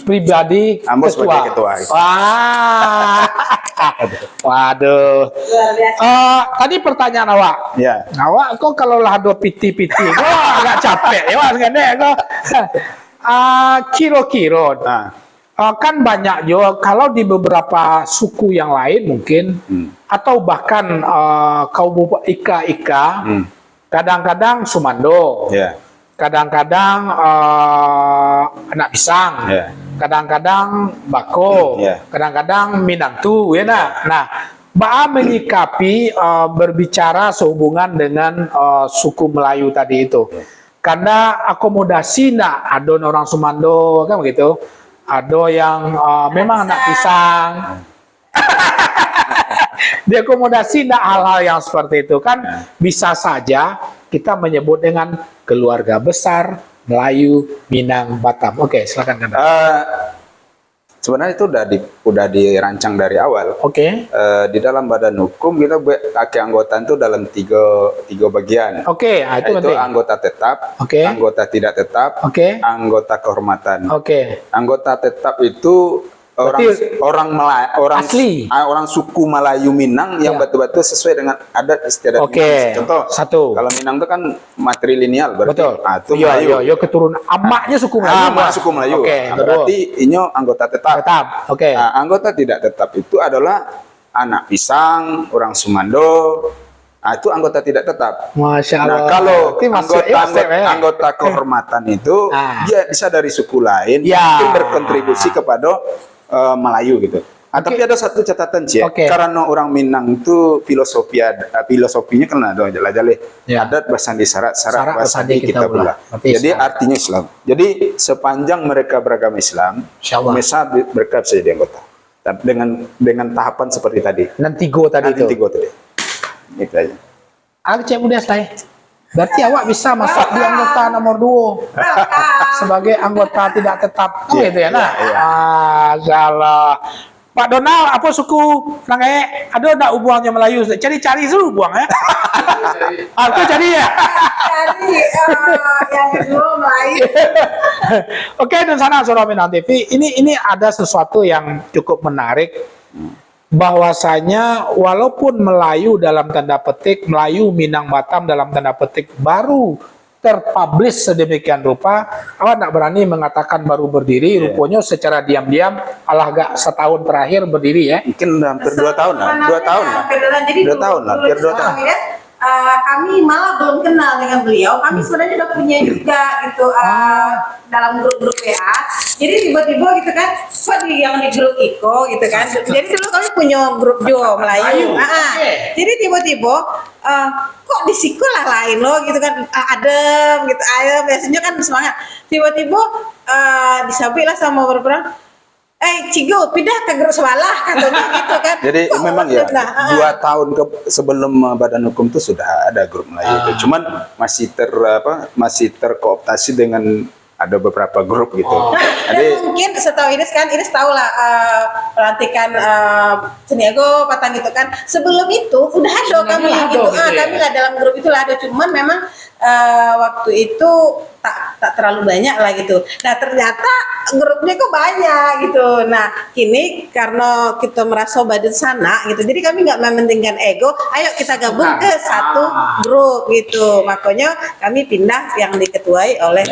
pribadi ketua. Sebagai ketua. Waduh. Tadi pertanyaan awak. Ya. Awak kok kalau lah ada piti-piti, kok agak capek ya mas kok. Kiro-kiro. Kan banyak juga kalau di beberapa suku yang lain mungkin atau bahkan kaum Ika kadang-kadang Sumando, kadang-kadang anak pisang, kadang-kadang Bako, kadang-kadang Minangtu, ya nah Ba'a menyikapi berbicara sehubungan dengan suku Melayu tadi itu, karena akomodasi ada orang Sumando kan begitu. Ada yang memang anak pisang. Diakomodasi tidak hal-hal yang seperti itu kan bisa saja kita menyebut dengan keluarga besar Melayu Minang Batam. Oke, silakan Kanda. Sebenarnya itu udah dirancang dari awal. Di dalam badan hukum kita keanggotaan itu dalam tiga bagian. Itu anggota tetap, anggota tidak tetap, anggota kehormatan. Anggota tetap itu orang asli, orang suku Melayu Minang yang betul-betul sesuai dengan adat istiadat Minang. Contoh, kalau Minang itu kan matrilineal berarti. Itu Melayu. Keturunan amaknya suku Melayu. Suku Melayu. Berarti ini anggota tetap. Anggota tidak tetap itu adalah anak pisang, orang Sumando. Itu anggota tidak tetap. Masya Allah. Nah, kalau anggota kehormatan itu dia bisa dari suku lain, mungkin berkontribusi kepada Melayu gitu. Tapi ada satu catatan sih, karena orang Minang itu filosofinya kan ada adat basandi syarat basandi kita pula. Jadi artinya Islam. Jadi sepanjang mereka beragama Islam, mereka bisa jadi anggota. Dengan tahapan seperti tadi. Tiga tadi. Itu aja. Cek mudah saya. Berarti awak bisa masuk di anggota nomor 2 sebagai anggota tidak tetap, gitu ya? Galah. Pak Donald, apa suku Nangae? Ada enggak hubungannya Melayu? Cari-cari dulu buang ya. Aku cari ya. Cari yang dulu Melayu. Oke, dan sana Suara Minang TV. Ini ada sesuatu yang cukup menarik. Bahwasanya walaupun Melayu dalam tanda petik, Melayu Minang Batam dalam tanda petik baru terpublish sedemikian rupa, awak nak berani mengatakan baru berdiri, rupanya secara diam-diam agak setahun terakhir berdiri ya. Mungkin hampir 2 tahun lah. 2 tahun lah. Jadi 2 tahun lah, hampir 2 tahun. Kami malah belum kenal dengan beliau. Kami sebenarnya udah punya juga gitu dalam grup-grup WA. Jadi tiba-tiba gitu kan, kok yang di grup Iko gitu kan. Jadi dulu kami punya grup Jo Melayu. Jadi tiba-tiba kok di sekolah lain loh gitu kan, adem gitu, ayam biasanya kan semangat. Tiba-tiba disabilah sama beberapa Cigo, pindah ke grup sebelah katanya gitu kan. Jadi memang ya 2 tahun sebelum badan hukum itu sudah ada grup Melayu itu. Cuman masih terkooptasi dengan ada beberapa grup gitu. Dan mungkin setahu Ines tahu lah pelantikan Seniago Patang gitu kan. Sebelum itu udah ada kami gitu. Kami lah dalam grup itu lah ada, cuman memang waktu itu tak terlalu banyak lah gitu. Nah ternyata grupnya kok banyak gitu. Nah kini karena kita merasa badan sana gitu, jadi kami nggak mementingkan ego. Ayo kita gabung ke satu grup gitu. Makanya kami pindah yang diketuai oleh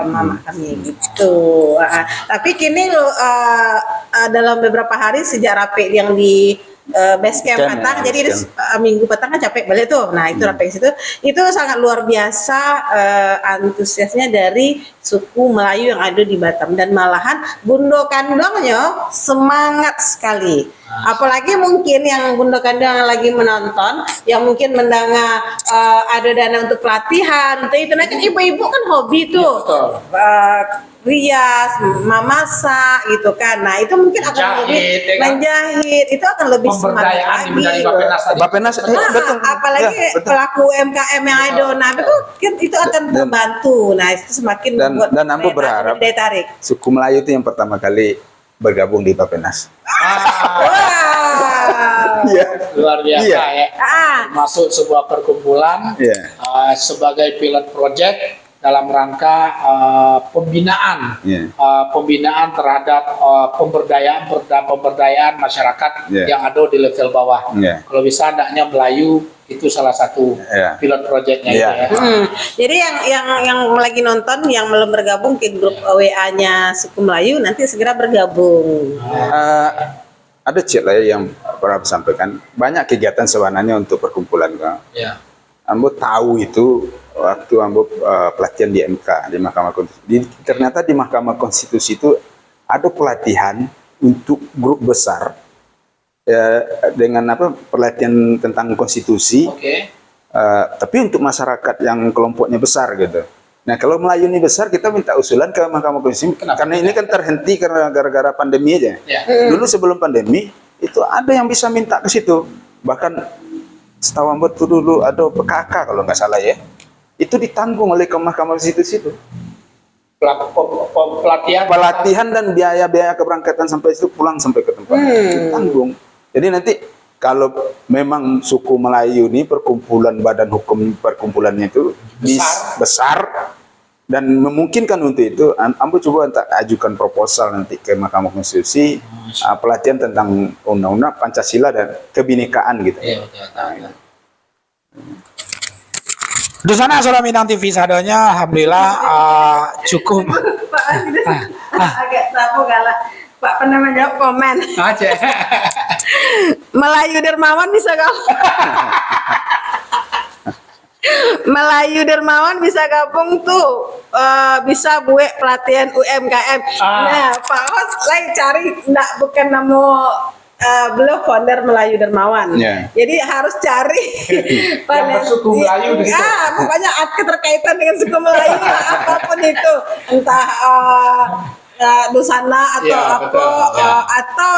mama kami gitu. Tapi kini dalam beberapa hari sejak rapi yang base camp Camp, petang, ya, jadi base minggu petang kan capek balik tuh. Nah itu rapeng situ, itu sangat luar biasa antusiasnya dari suku Melayu yang ada di Batam, dan malahan Bundo Kandongnya semangat sekali. Apalagi mungkin yang Bundo Kandong yang lagi menonton, yang mungkin mendengar ada dana untuk pelatihan, itu nah kan ibu-ibu kan hobi tuh. Rias, memasak gitu kan. Nah, itu mungkin akan Menjahit, lebih menjahit, itu akan lebih semangat Pemberdayaan lagi. dari Bappenas tadi. Bappenas, betul. Apalagi Ya, betul. pelaku UMKM yang ada, nah itu akan membantu. Nah, itu semakin membuat dan Ambo berharap daya tarik. suku Melayu itu yang pertama kali bergabung di Bappenas. Wow. Iya. Luar biasa Iya. Ah, Masuk sebuah perkumpulan Iya. sebagai pilot project dalam rangka pembinaan Iya. pembinaan terhadap pemberdayaan masyarakat Iya. yang ada di level bawah. Iya. Kalau bisa anaknya Melayu itu salah satu Iya. pilot projectnya Iya. itu ya. Jadi yang lagi nonton, yang belum bergabung ke grup WA-nya suku Melayu, nanti segera bergabung. Ada chat lah yang pernah sampaikan, banyak kegiatan sebenarnya untuk perkumpulan. Ya. Ambo tahu itu waktu Ambo pelatihan di MK, di Mahkamah Konstitusi. Ternyata di Mahkamah Konstitusi itu ada pelatihan untuk grup besar dengan pelatihan tentang konstitusi. Oke. Tapi untuk masyarakat yang kelompoknya besar gitu. Nah kalau Melayu ini besar, kita minta usulan ke Mahkamah Konstitusi. Kenapa? Karena ini kan terhenti karena gara-gara pandemi aja. Ya. Dulu sebelum pandemi itu ada yang bisa minta ke situ. Bahkan setahu Ambo itu dulu ada PKK kalau nggak salah ya. Itu ditanggung oleh Mahkamah Konstitusi itu. Pelatihan dan biaya-biaya keberangkatan sampai itu, pulang sampai ke tempat ditanggung. Jadi nanti kalau memang suku Melayu ini badan hukum perkumpulannya itu besar dan memungkinkan untuk itu, Ambo coba ajukan proposal nanti ke Mahkamah Konstitusi pelatihan tentang undang-undang Pancasila dan kebinekaan gitu. Iya, betul. Di sana Suara Minang TV sadonya alhamdulillah cukup. Pak, agak tabu galak. Pak pernah menjawab komen. Aja. Melayu Dermawan bisa gabung. Melayu Dermawan bisa gabung tuh, bisa buat pelatihan UMKM. Nah, Pak Hos lagi cari, bukan nama belum founder Melayu Dermawan. Yeah. Jadi harus cari Yang bersuku Melayu di situ. pokoknya keterkaitan dengan suku Melayu apapun itu, entah Dusana atau Ya, betul, ya. atau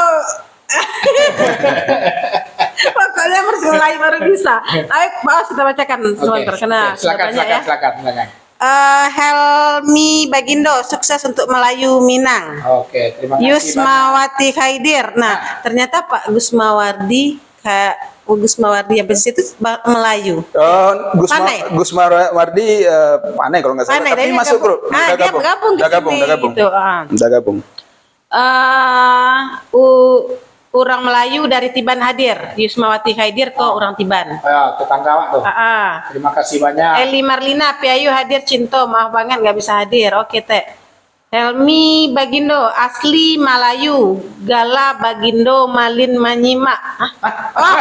pokoknya harus mulai baru bisa. Ayo, Pak, kita bacakan sebentar karena Silakan, banyak ya. silakan. Helmi Bagindo, sukses untuk Melayu Minang. Oke, terima kasih. Yusmawati Khaidir. Nah, ternyata Pak Gusmawardi yang di situ Melayu. Panai. Gusmawardi Panai kalau nggak salah, Panai, tapi dia masuk gabung. grup. Dia bergabung ke sini, gitu. Udah gabung. Orang Melayu dari Tiban hadir. Yusmawati Khaidir ke orang Tiban. Ya, tetangga Wak tuh. Terima kasih banyak. Eli Marlina Piayu hadir. Cinto, maaf banget nggak bisa hadir. Oke teh. Helmi Bagindo asli Melayu. Gala Bagindo Malin Manyimak. Oh.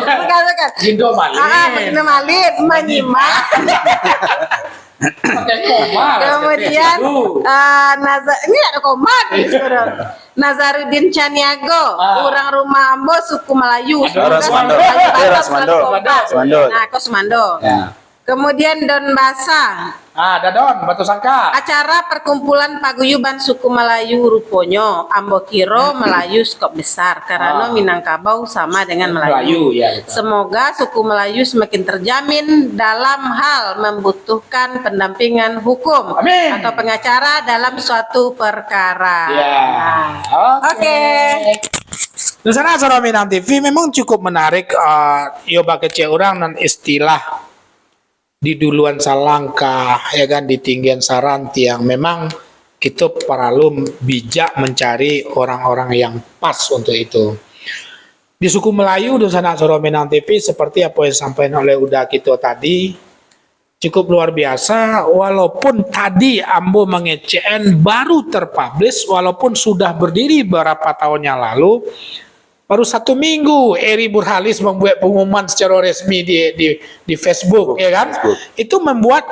Bukan. Gindo Malin. Bagindo Malin Manyimak. Pakai koma. Kemudian ini ada komat. Nazaruddin Caniago, orang rumah Ambo suku Melayu. Semando. Nah, kok Semando. Ya. Kemudian Don Basa, Dadon, Batu Sangka. acara perkumpulan paguyuban suku Melayu Ruponyo, Ambo Kiro Melayu skop besar karena Minangkabau sama dengan Melayu. Ya, betul. Semoga suku Melayu semakin terjamin dalam hal membutuhkan pendampingan hukum Amin. atau pengacara dalam suatu perkara. Ya. Oke. Di sana Suara Minang TV memang cukup menarik. Yoba kece orang dan istilah di duluan salangkah ya kan, di tinggian saranti yang memang kita perlu bijak mencari orang-orang yang pas untuk itu. Di suku Melayu di sana Suara Minang TV seperti apa yang disampaikan oleh Uda kita tadi cukup luar biasa, walaupun tadi Ambo mengecen baru terpublish walaupun sudah berdiri beberapa tahun yang lalu, Baru 1 minggu Eri Burhalis membuat pengumuman secara resmi di Facebook, ya kan? Facebook. Itu membuat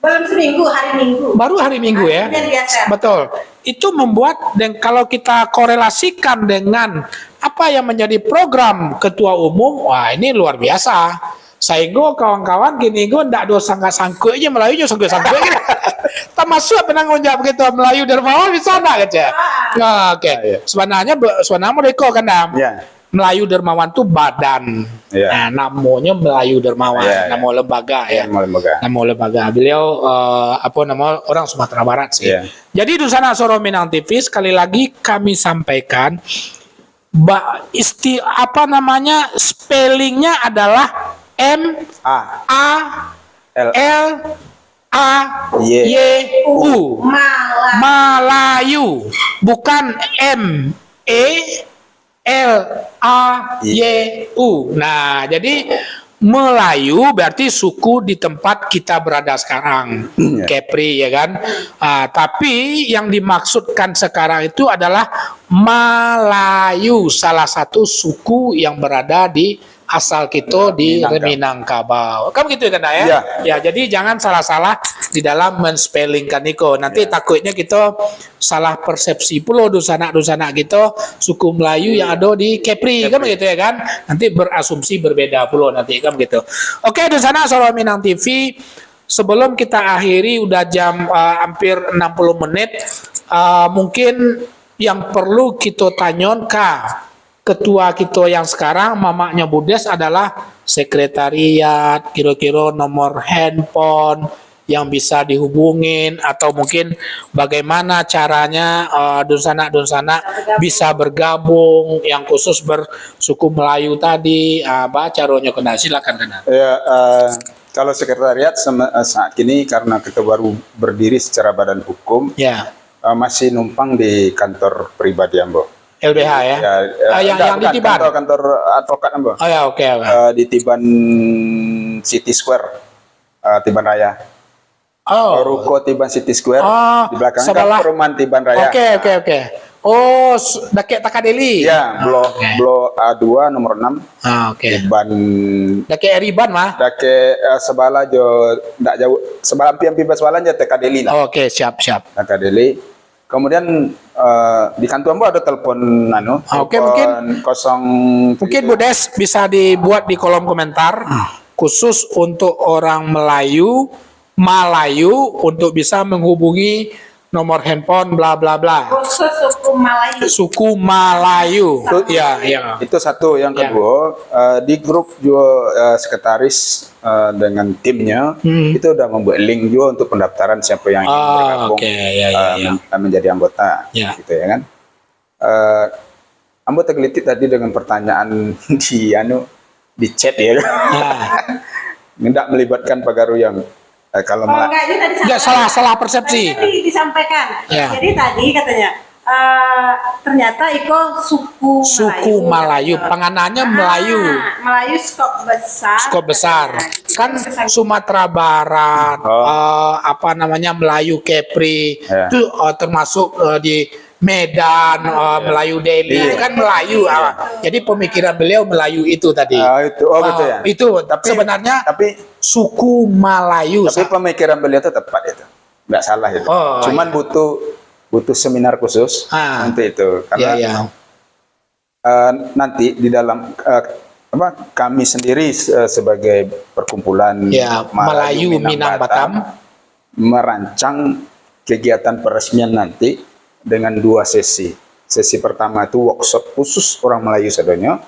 Belum seminggu, hari Minggu. baru hari Minggu ya. Akhirnya biasa. Betul. Itu membuat, dan kalau kita korelasikan dengan apa yang menjadi program ketua umum, wah ini luar biasa. Sehingga kawan-kawan gini gue ndak ada sangka-sangka aja Melayu juga sangka-sangka gitu. Termasuk penanggung jawab ketua Melayu Dermawan di sana aja. Nah, oke. iya. Sebenarnya mereka kan Dam. Ya. Melayu Dermawan tuh badan. Iya. Nah, namanya Melayu Dermawan, Iya, iya. nama lembaga ya. Yang lembaga. Nama lembaga. Beliau orang Sumatera Barat sih. Iya. Jadi Dusana Soro Minang TV sekali lagi kami sampaikan spellingnya adalah A. L. M-A-L-A-Y-U. Malayu. Bukan M-E-L-A-Y-U. Nah, jadi Melayu berarti suku di tempat kita berada sekarang, Kepri ya kan. Tapi yang dimaksudkan sekarang itu adalah Malayu, salah satu suku yang berada di asal kita di Minangkabau. Kan begitu kan ya? Iya. Ya, jadi jangan salah-salah di dalam menspellingkan itu. Nanti takutnya kita salah persepsi pula dusana-dusana kita suku Melayu yang ada di Kepri kan begitu ya kan? Nanti berasumsi berbeda pula nanti kan begitu. Oke, Dusana Soro Minang TV, sebelum kita akhiri udah jam hampir 60 menit, mungkin yang perlu kita tanyakan ketua kita yang sekarang, mamanya Budes, adalah sekretariat, kira-kira nomor handphone yang bisa dihubungin, atau mungkin bagaimana caranya donsana bisa bergabung yang khusus bersuku Melayu tadi, caranya kena, silakan kena. Ya, kalau sekretariat saat ini karena kita baru berdiri secara badan hukum, Ya, masih numpang di kantor pribadi Ambo. LBH ya. Yang di Tiban. Kantor advokat Ambo. Oh ya, oke. Di Tiban City Square, Tiban Raya. Ruko Tiban City Square. Di belakangnya kan perumahan Tiban Raya. Oke. Oh, dekat Takadeli. Ya, blok A2 nomor 6. Oke. Tiban Dekat Eriban mah. Dekat sebelah jo ndak jauh, sebelah pian-pian sebelah aja Takadeli lah. Oke, siap. Takadeli. Kemudian di kantor Ambo ada telepon Oke, mungkin Budes bisa dibuat di kolom komentar khusus untuk orang Melayu untuk bisa menghubungi nomor handphone bla bla bla. Khusus suku Melayu. Suku Melayu. Ya. Itu satu. Yang kedua, di grup juga sekretaris dengan timnya itu udah membuat link juga untuk pendaftaran siapa yang ingin bergabung menjadi anggota, gitu ya kan. Ambo tergelitik tadi dengan pertanyaan di chat ya. Nggak melibatkan Pagaru yang kalau enggak salah persepsi. Tadi disampaikan. Ya. Jadi tadi katanya ternyata Iko suku Melayu. Penganannya Melayu. Melayu skop besar. Kan Sumatera Barat, Melayu Kepri, itu termasuk di Medan, Melayu Delhi, itu kan Melayu. Jadi pemikiran beliau Melayu itu tadi. Betul ya. Itu sebenarnya suku Melayu. Tapi pemikiran beliau itu tepat itu, nggak salah itu. Cuman butuh seminar khusus untuk itu, karena nanti di dalam kami sendiri sebagai perkumpulan Melayu Minang Batam merancang kegiatan peresmian nanti dengan 2 sesi. Sesi pertama itu workshop khusus orang Melayu sadonya,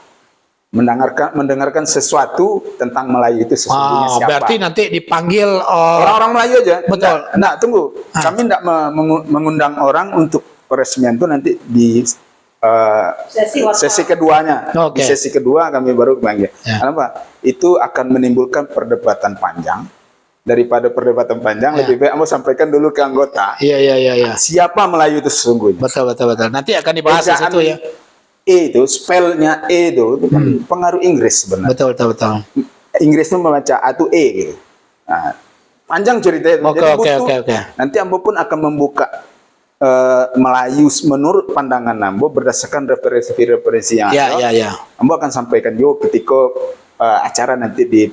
mendengarkan sesuatu tentang Melayu itu sesungguhnya siapa. Berarti nanti dipanggil orang-orang Melayu aja. Betul. Nah, tunggu. Kami tidak mengundang orang untuk peresmian itu nanti di sesi keduanya. Di sesi kedua kami baru panggil. Kenapa? Itu akan menimbulkan perdebatan panjang. Daripada perdebatan panjang, lebih baik kamu sampaikan dulu ke anggota. Iya. Siapa Melayu itu sesungguhnya? Betul. Nanti akan dibahas itu ya. Itu spellnya itu kan pengaruh Inggris sebenarnya. Betul. Inggris itu membaca A itu E gitu. Nah, panjang ceritanya. Oke. Nanti Ambo pun akan membuka Melayu menurut pandangan Ambo berdasarkan referensi-referensi yang ada. Ambo akan sampaikan juga ketika acara nanti di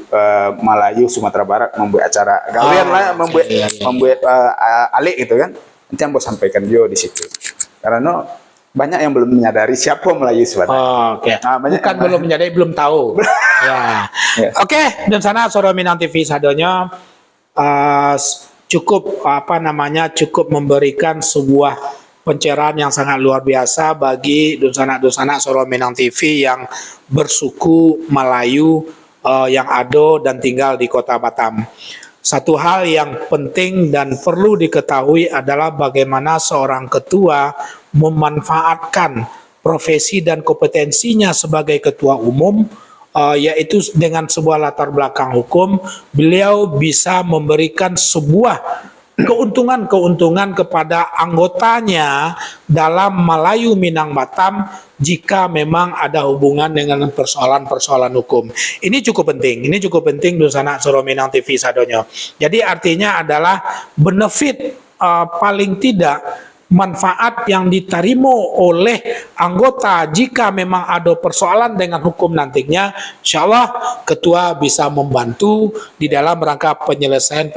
Melayu Sumatera Barat membuat acara gawean lah, membuat alik gitu kan. Nanti Ambo sampaikan juga di situ. Karena banyak yang belum menyadari siapa Melayu sebenarnya. Bukan belum menyadari, belum tahu. Oke, dan sana Suara Minang TV sadonya cukup cukup memberikan sebuah pencerahan yang sangat luar biasa bagi dunsana-dunsana Suara Minang TV yang bersuku Melayu yang ada dan tinggal di Kota Batam. Satu hal yang penting dan perlu diketahui adalah bagaimana seorang ketua memanfaatkan profesi dan kompetensinya sebagai ketua umum, yaitu dengan sebuah latar belakang hukum. Beliau bisa memberikan sebuah keuntungan kepada anggotanya dalam Melayu Minang Batam jika memang ada hubungan dengan persoalan-persoalan hukum. Ini cukup penting Dunsana Suara Minang TV sadonya. Jadi artinya adalah benefit paling tidak manfaat yang diterima oleh anggota jika memang ada persoalan dengan hukum nantinya, insya Allah ketua bisa membantu di dalam rangka penyelesaian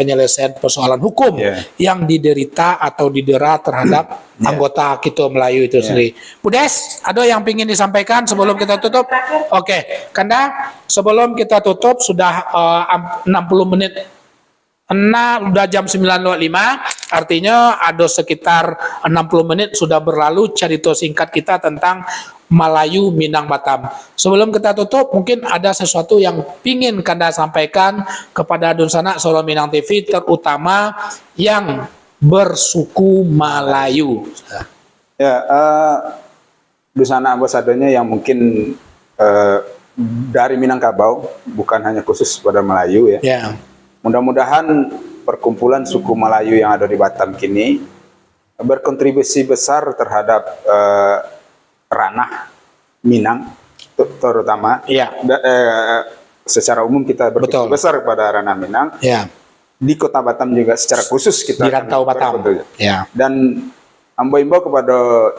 persoalan hukum yang diderita atau didera terhadap anggota kita Melayu itu sendiri. Budes, ada yang ingin disampaikan sebelum kita tutup? Oke, Kanda, sebelum kita tutup sudah 60 menit. Udah jam 9.05, artinya ada sekitar 60 menit sudah berlalu cerita singkat kita tentang Melayu Minang Batam. Sebelum kita tutup, mungkin ada sesuatu yang ingin Kanda sampaikan kepada Dunsana Suara Minang TV, terutama yang bersuku Melayu. Dunsana ambasadornya yang mungkin dari Minangkabau, bukan hanya khusus pada Melayu ya. Mudah-mudahan perkumpulan suku Melayu yang ada di Batam kini berkontribusi besar terhadap ranah Minang, terutama. Secara umum kita berkontribusi besar kepada ranah Minang. Di Kota Batam juga secara khusus kita di Rantau Batam. Dan ambo-imbo kepada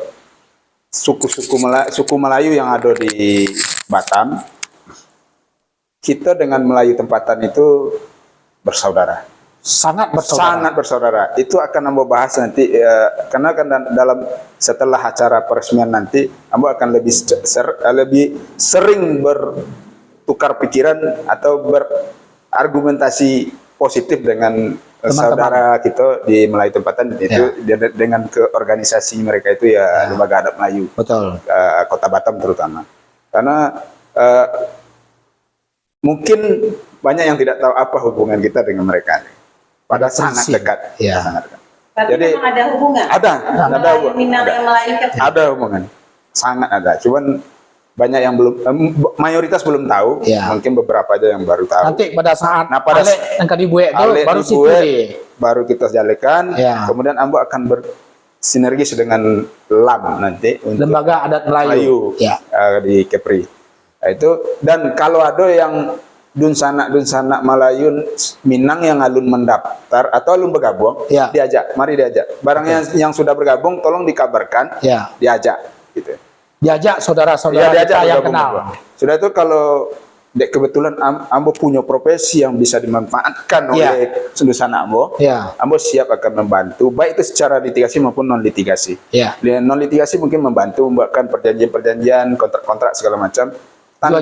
suku Melayu yang ada di Batam, kita dengan Melayu tempatan itu bersaudara, sangat bersaudara. Itu akan Ambo bahas nanti karena kan dalam setelah acara peresmian nanti Ambo akan lebih sering bertukar pikiran atau berargumentasi positif dengan saudara kita di Melayu tempatan itu dengan ke organisasi mereka itu Lembaga Adat Melayu Kota Batam terutama, karena mungkin banyak yang tidak tahu apa hubungan kita dengan mereka. Pada sangat dekat. Sangat dekat. Tapi jadi memang ada hubungan. Ada hubungan. Sangat ada. Cuman banyak yang belum, mayoritas belum tahu. Mungkin beberapa aja yang baru tahu. Nanti pada saat yang dibuat itu baru kita jalekan. Kemudian Ambo akan bersinergis dengan LAM nanti untuk Lembaga Adat Melayu di Kepri. Itu, dan kalau ada yang dunsana Melayu Minang yang alun mendaftar atau alun bergabung, mari diajak. Barangnya yang sudah bergabung tolong dikabarkan, diajak gitu. Diajak saudara-saudara kita yang kenal. Sudah itu kalau kebetulan Ambo punya profesi yang bisa dimanfaatkan oleh dunsana Ambo, Ambo siap akan membantu, baik itu secara litigasi maupun non litigasi. Non litigasi mungkin membantu membuatkan perjanjian, kontrak-kontrak segala macam. Tanpa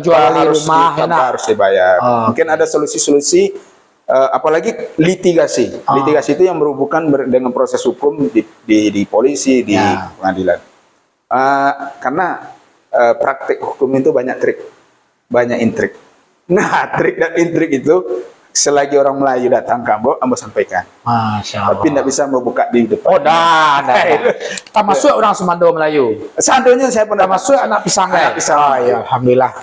harus dibayar. Mungkin ada solusi-solusi, apalagi litigasi. Litigasi itu yang berhubungan dengan proses hukum di polisi, di pengadilan. Karena praktik hukum itu banyak trik, banyak intrik. Nah, trik dan intrik itu selagi orang Melayu datang ke Ambo sampaikan. Masya Allah. Tapi tidak bisa membuka di depan. Tak masuk orang Semando Melayu. Sandonya saya pernah masuk anak pisang. Ya, alhamdulillah.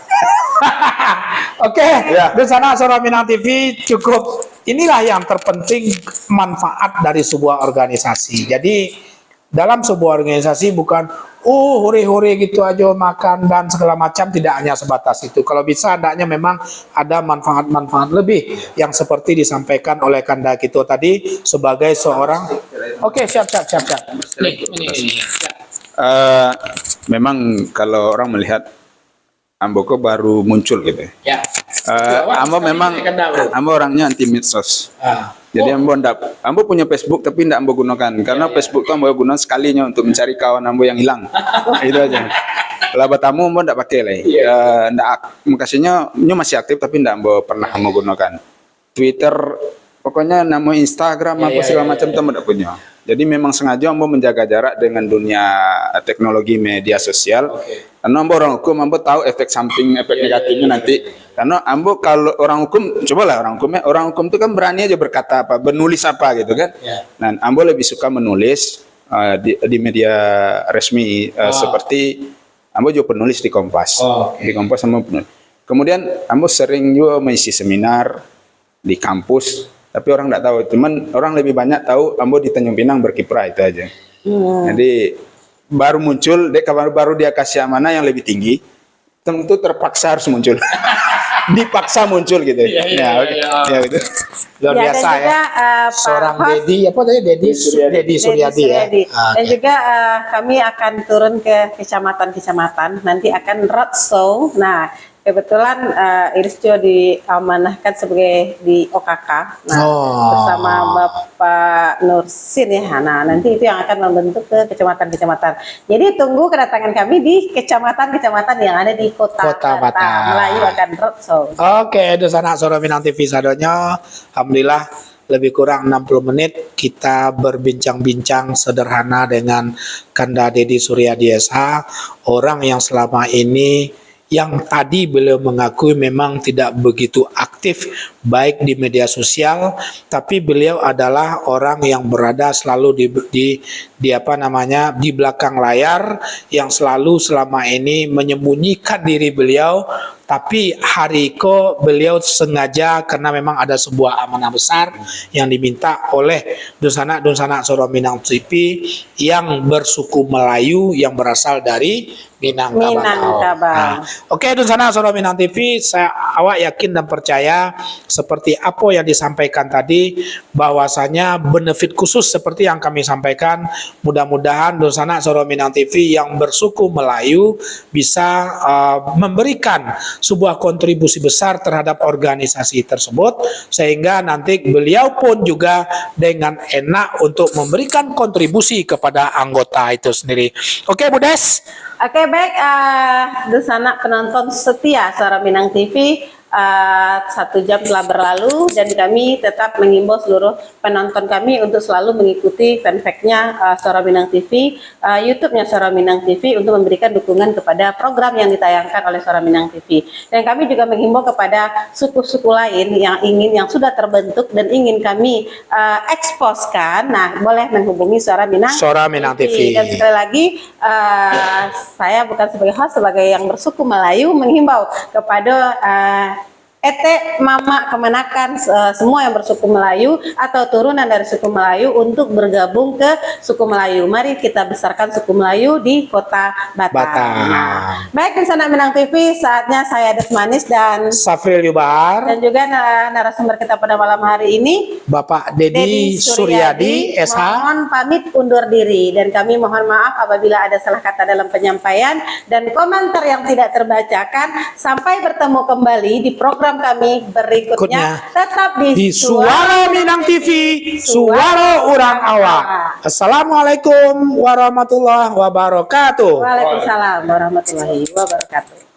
Oke, Dunsana Suara Minang TV cukup. Inilah yang terpenting, manfaat dari sebuah organisasi. Jadi dalam sebuah organisasi bukan hore-hore gitu aja makan dan segala macam, tidak hanya sebatas itu. Kalau bisa adanya memang ada manfaat-manfaat lebih yang seperti disampaikan oleh Kanda Kito tadi sebagai seorang Oke, siap. Ini. Memang kalau orang melihat Ambo kok baru muncul gitu. Ya. Ambo orangnya anti medsos. Jadi Ambo punya Facebook tapi tidak Ambo gunakan karena Facebook itu Ambo gunakan sekalinya untuk mencari kawan Ambo yang hilang. Itu aja. Kalau bertamu Ambo tidak pakai lah. Makasihnya masih aktif tapi tidak Ambo pernah Ambo gunakan. Twitter, pokoknya nama Instagram apa segala macam itu Ambo tidak punya. Jadi memang sengaja Ambo menjaga jarak dengan dunia teknologi media sosial. Karena Ambo orang hukum, Ambo tahu efek samping, efek negatifnya nanti. Karena Ambo kalau orang hukum, cobalah orang hukum itu kan berani aja berkata apa, menulis apa gitu kan. Nah, Ambo lebih suka menulis di media resmi seperti Ambo juga penulis di Kompas. Di Kompas Ambo penulis. Kemudian Ambo sering juga mengisi seminar di kampus. Tapi orang tidak tahu, cuman orang lebih banyak tahu Ambo di Tanjung Pinang berkiprah itu aja. Jadi baru muncul, baru dia kasih amanah yang lebih tinggi, tentu terpaksa harus muncul, dipaksa muncul gitu. Ya, gitu. Luar biasa dan juga, seorang Pak host, Dedi Suryadi ya. Dan juga kami akan turun ke kecamatan-kecamatan, nanti akan roadshow. Nah, kebetulan Irisjo diamanahkan sebagai di OKK, bersama Bapak Nursin ya. Nah, nanti itu yang akan membentuk ke kecamatan-kecamatan. Jadi tunggu kedatangan kami di kecamatan-kecamatan yang ada di Kota Batam. Melayu akan roadshow. Oke, Dosana Suara Minang TV sadonya, alhamdulillah lebih kurang 60 menit kita berbincang-bincang sederhana dengan Kanda Dedi Suryadi SH, orang yang selama ini yang tadi beliau mengakui memang tidak begitu aktif baik di media sosial, tapi beliau adalah orang yang berada selalu di belakang layar, yang selalu selama ini menyembunyikan diri beliau. Tapi hari itu beliau sengaja karena memang ada sebuah amanah besar yang diminta oleh Dunsana Suara Minang TV yang bersuku Melayu yang berasal dari Minangkabau. Oke, Dunsana Suara Minang TV, awak yakin dan percaya seperti apa yang disampaikan tadi, bahwasanya benefit khusus seperti yang kami sampaikan, mudah-mudahan Dunsana Suara Minang TV yang bersuku Melayu bisa memberikan sebuah kontribusi besar terhadap organisasi tersebut, sehingga nanti beliau pun juga dengan enak untuk memberikan kontribusi kepada anggota itu sendiri. Oke, Bu Des. Oke, baik, Dunsana penonton setia Suara Minang TV, 1 jam telah berlalu dan kami tetap mengimbau seluruh penonton kami untuk selalu mengikuti fanpage-nya Suara Minang TV, YouTube-nya Suara Minang TV untuk memberikan dukungan kepada program yang ditayangkan oleh Suara Minang TV. Dan kami juga menghimbau kepada suku-suku lain yang sudah terbentuk dan ingin kami eksposkan. Nah, boleh menghubungi Suara Minang TV. Dan sekali lagi saya bukan sebagai host, sebagai yang bersuku Melayu menghimbau kepada mama kemenakan semua yang bersuku Melayu atau turunan dari suku Melayu untuk bergabung ke suku Melayu. Mari kita besarkan suku Melayu di Kota Batam. Nah, baik, Dunsana Minang TV, saatnya saya Desmanis dan Safril Yubar dan juga narasumber kita pada malam hari ini Bapak Dedi Suryadi SH mohon pamit undur diri, dan kami mohon maaf apabila ada salah kata dalam penyampaian dan komentar yang tidak terbacakan. Sampai bertemu kembali di program kami berikutnya. Tetap di Suara Minang TV, suara orang awak. Assalamualaikum warahmatullahi wabarakatuh. Waalaikumsalam warahmatullahi wabarakatuh.